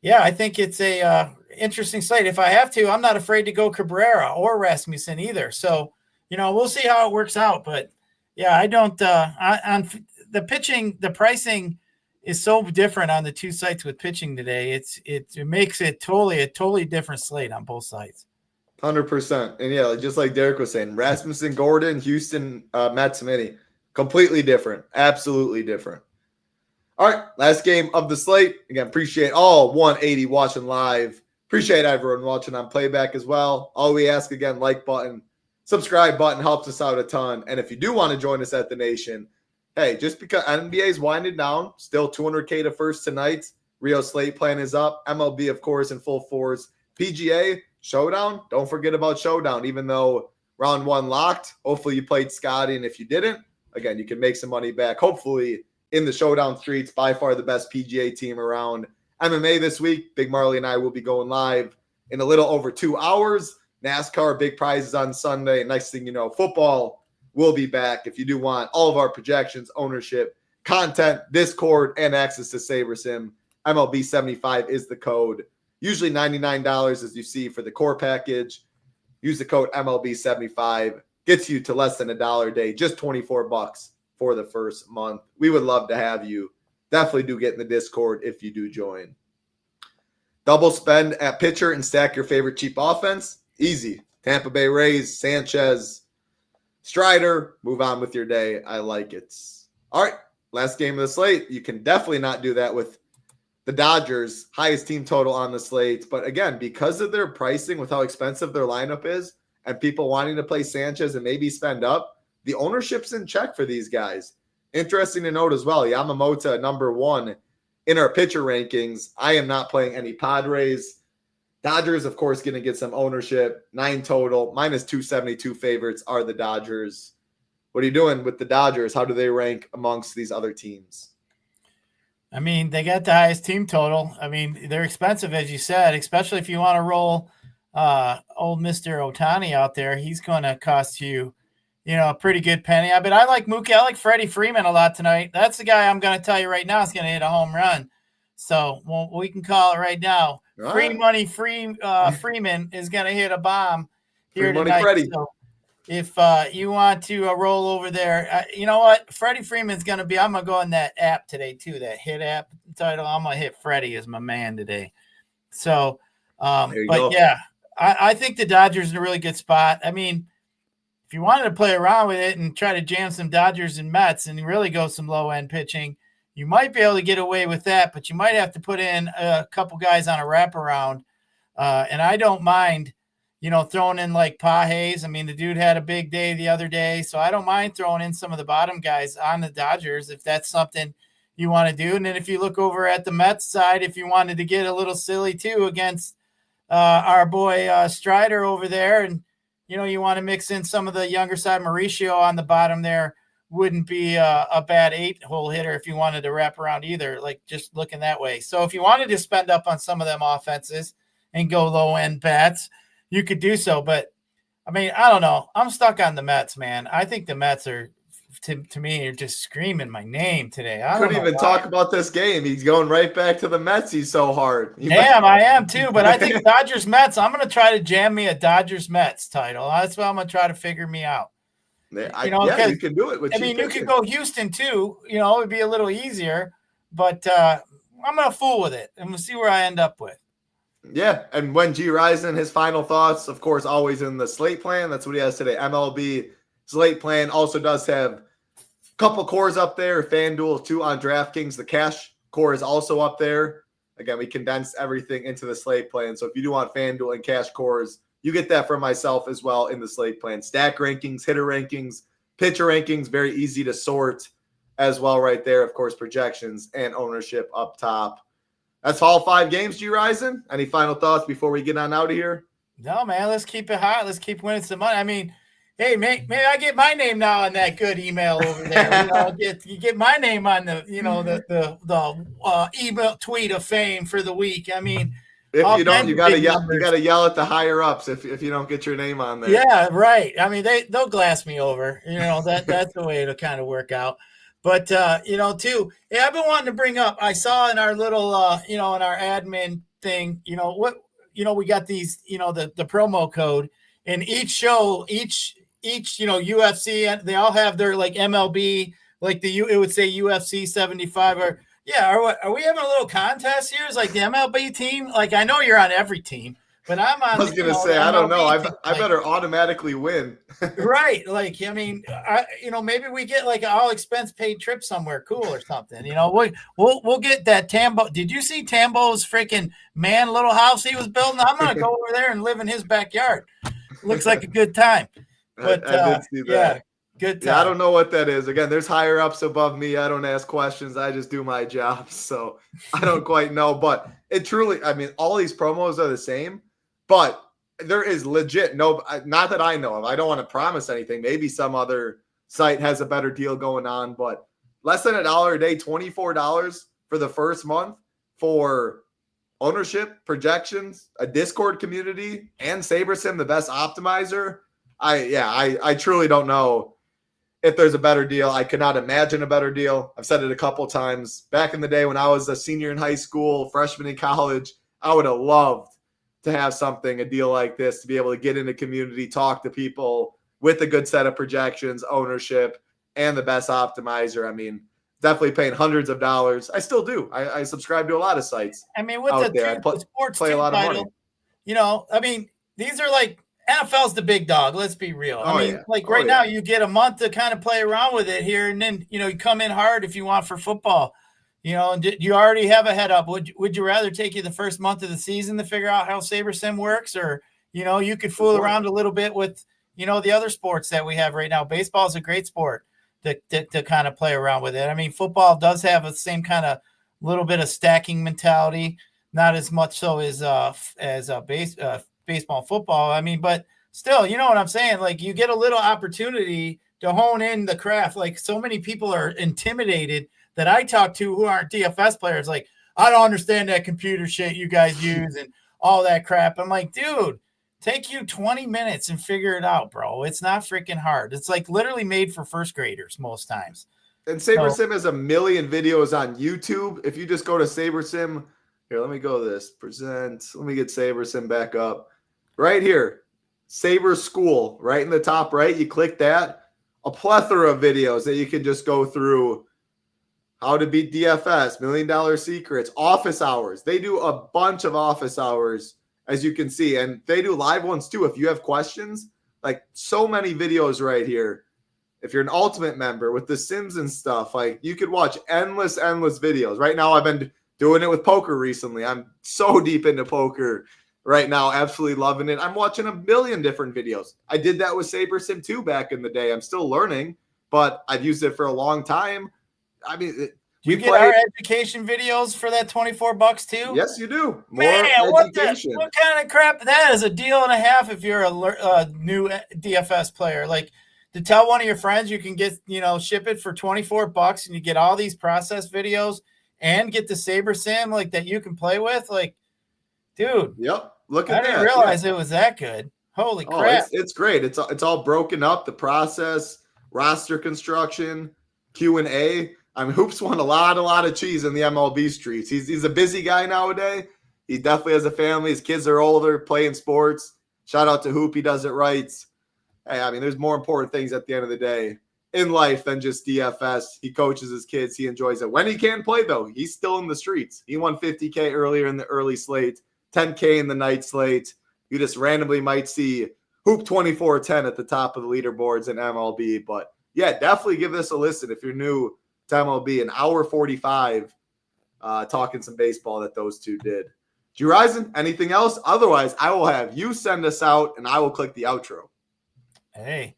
yeah, I think it's a interesting slate. If I have to, I'm not afraid to go Cabrera or Rasmussen either. So, we'll see how it works out. But, yeah, I don't on the pitching, the pricing is so different on the 2 sites with pitching today. It makes it a totally different slate on both sides. 100%. And, yeah, just like Derek was saying, Rasmussen, Gordon, Houston, Mets, Mini. Completely different. Absolutely different. All right, last game of the slate. Again, appreciate all 180 watching live. Appreciate everyone watching on playback as well. All we ask, again, like button, subscribe button helps us out a ton. And if you do want to join us at the Nation, hey, just because NBA is winding down, still $200K to first tonight. Rio slate plan is up. MLB, of course, in full force. PGA, Showdown. Don't forget about Showdown, even though round 1 locked. Hopefully you played Scotty, and if you didn't, again, you can make some money back, hopefully, in the Showdown streets. By far the best PGA team around. MMA this week, Big Marley and I will be going live in a little over 2 hours. NASCAR, big prizes on Sunday. And next thing you know, football will be back. If you do want all of our projections, ownership, content, Discord, and access to SaberSim, MLB 75 is the code. Usually $99, as you see, for the core package. Use the code MLB 75. Gets you to less than $1 a day, just $24 for the first month. We would love to have you. Definitely do get in the Discord if you do join. Double spend at pitcher and stack your favorite cheap offense. Easy. Tampa Bay Rays, Sanchez, Strider. Move on with your day. I like it. All right. Last game of the slate. You can definitely not do that with the Dodgers. Highest team total on the slate. But again, because of their pricing with how expensive their lineup is and people wanting to play Sanchez and maybe spend up, the ownership's in check for these guys. Interesting to note as well, Yamamoto number 1 in our pitcher rankings. I am not playing any Padres. Dodgers, of course, going to get some ownership. 9 total. Minus 272 favorites are the Dodgers. What are you doing with the Dodgers? How do they rank amongst these other teams? I mean, they got the highest team total. I mean, they're expensive, as you said, especially if you want to roll old Mr. Ohtani out there. He's going to cost you, a pretty good penny. But I like Mookie. I like Freddie Freeman a lot tonight. That's the guy I'm going to tell you right now is going to hit a home run. So we can call it right now. All Free right. money, Freeman is going to hit a bomb here Free money, tonight. Freddie. So if you want to roll over there, you know what? Freddie Freeman's going to be – I'm going to go on that app today too, that hit app title. I'm going to hit Freddie as my man today. So, yeah, I think the Dodgers are in a really good spot. I mean, if you wanted to play around with it and try to jam some Dodgers and Mets and really go some low-end pitching, you might be able to get away with that, but you might have to put in a couple guys on a wraparound. And I don't mind – throwing in like Pages. I mean, the dude had a big day the other day, so I don't mind throwing in some of the bottom guys on the Dodgers if that's something you want to do. And then if you look over at the Mets side, if you wanted to get a little silly too against our boy Strider over there, and you want to mix in some of the younger side, Mauricio on the bottom there wouldn't be a bad 8-hole hitter if you wanted to wrap around either, like just looking that way. So if you wanted to spend up on some of them offenses and go low end bats, you could do so, but I mean, I don't know. I'm stuck on the Mets, man. I think the Mets are, to me, are just screaming my name today. I couldn't even talk about this game. He's going right back to the Mets. He's so hard. I am too, but I think Dodgers Mets. I'm going to try to jam me a Dodgers Mets title. That's what I'm going to try to figure me out. You can do it. You could go Houston too. It would be a little easier, but I'm going to fool with it, and we'll see where I end up with. Yeah, and when Gyiraszin, his final thoughts, of course, always in the slate plan. That's what he has today. MLB slate plan also does have a couple cores up there. FanDuel, 2 on DraftKings. The cash core is also up there. Again, we condensed everything into the slate plan. So if you do want FanDuel and cash cores, you get that from myself as well in the slate plan. Stack rankings, hitter rankings, pitcher rankings, very easy to sort as well right there. Of course, projections and ownership up top. That's all 5 games, Gyiraszin. Any final thoughts before we get on out of here? No, man. Let's keep it hot. Let's keep winning some money. I mean, hey, maybe I get my name now on that good email over there. You get my name on the email tweet of fame for the week. I mean, if you don't, you gotta yell at the higher ups if you don't get your name on there. Yeah, right. I mean, they'll glass me over. That's the way it'll kind of work out. But, too, I've been wanting to bring up, I saw in our little, in our admin thing, we got these, the promo code, and each show, each UFC, they all have their like MLB, like it would say UFC 75 or, are we having a little contest here? Is like the MLB team, like I know you're on every team. But I'm on. I was gonna say, I don't know. I better automatically win. Right. Like, I mean, maybe we get like an all expense paid trip somewhere cool or something. We'll get that Tambo. Did you see Tambo's freaking little house he was building? I'm gonna go over there and live in his backyard. Looks like a good time. But I did see that. Yeah, good time. Yeah, I don't know what that is. Again, there's higher ups above me. I don't ask questions. I just do my job. So I don't quite know. But it truly, I mean, all these promos are the same. But there is legit not that I know of. I don't want to promise anything. Maybe some other site has a better deal going on, but less than $1 a day, $24 for the first month for ownership, projections, a Discord community, and SaberSim, the best optimizer. I truly don't know if there's a better deal. I could not imagine a better deal. I've said it a couple times. Back in the day when I was a senior in high school, freshman in college, I would have loved to have a deal like this, to be able to get in a community, talk to people with a good set of projections, ownership, and the best optimizer. I mean, definitely paying hundreds of dollars. I still do. I subscribe to a lot of sites. I mean, with out the there. sports play a lot of money. you know, I mean, these are like NFL's the big dog. Let's be real. I mean, right now you get a month to kind of play around with it here, and then you come in hard if you want for football. And you already have a head up. Would you rather take you the first month of the season to figure out how SaberSim works, or you could fool around a little bit with the other sports that we have right now? Baseball is a great sport to kind of play around with it. I mean, football does have the same kind of little bit of stacking mentality, not as much so as baseball and football. I mean, but still, you know what I'm saying? Like, you get a little opportunity to hone in the craft. Like, so many people are intimidated that I talk to who aren't DFS players. Like, I don't understand that computer shit you guys use and all that crap. I'm like, dude, take you 20 minutes and figure it out, bro. It's not freaking hard. It's like literally made for first graders most times. And SaberSim has a million videos on YouTube. If you just go to SaberSim, here, let me go to this. Present. Let me get SaberSim back up. Right here, Saber School, right in the top right. You click that. A plethora of videos that you can just go through. How to beat DFS, $1 Million Secrets, office hours. They do a bunch of office hours, as you can see. And they do live ones too. If you have questions, like so many videos right here. If you're an Ultimate member with the Sims and stuff, like you could watch endless videos. Right now, I've been doing it with poker recently. I'm so deep into poker right now. Absolutely loving it. I'm watching a million different videos. I did that with SaberSim too back in the day. I'm still learning, but I've used it for a long time. I mean, do you get our education videos for that $24 too? Yes, you do. More education. What kind of crap? That is a deal and a half if you're a new DFS player. Like, to tell one of your friends you can get, SHIPIT for $24 and you get all these process videos and get the SaberSim like that you can play with. Like, dude. Yep. Look at that. I didn't realize it was that good. Holy crap. It's great. It's all broken up. The process, roster construction, Q&A. I mean, Hoops won a lot of cheese in the MLB streets. He's a busy guy nowadays. He definitely has a family. His kids are older, playing sports. Shout out to Hoop. He does it right. Hey, I mean, there's more important things at the end of the day in life than just DFS. He coaches his kids. He enjoys it. When he can play, though, he's still in the streets. He won $50K earlier in the early slate, $10K in the night slate. You just randomly might see Hoop 24-10 at the top of the leaderboards in MLB. But, yeah, definitely give this a listen if you're new to MLB. An hour 45 talking some baseball that those two did. Gyiraszin, anything else? Otherwise, I will have you send us out, and I will click the outro. Hey,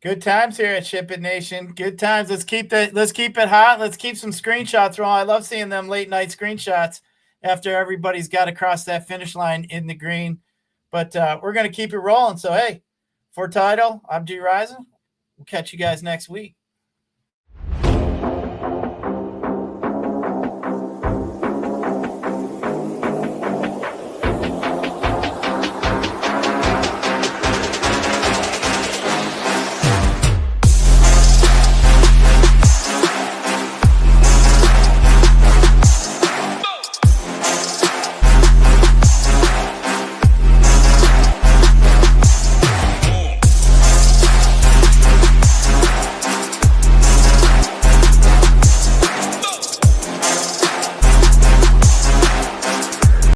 good times here at SHIPIT Nation. Good times. Let's keep it hot. Let's keep some screenshots rolling. I love seeing them late night screenshots after everybody's got to cross that finish line in the green. But we're going to keep it rolling. So, hey, for Title, I'm Gyiraszin. We'll catch you guys next week.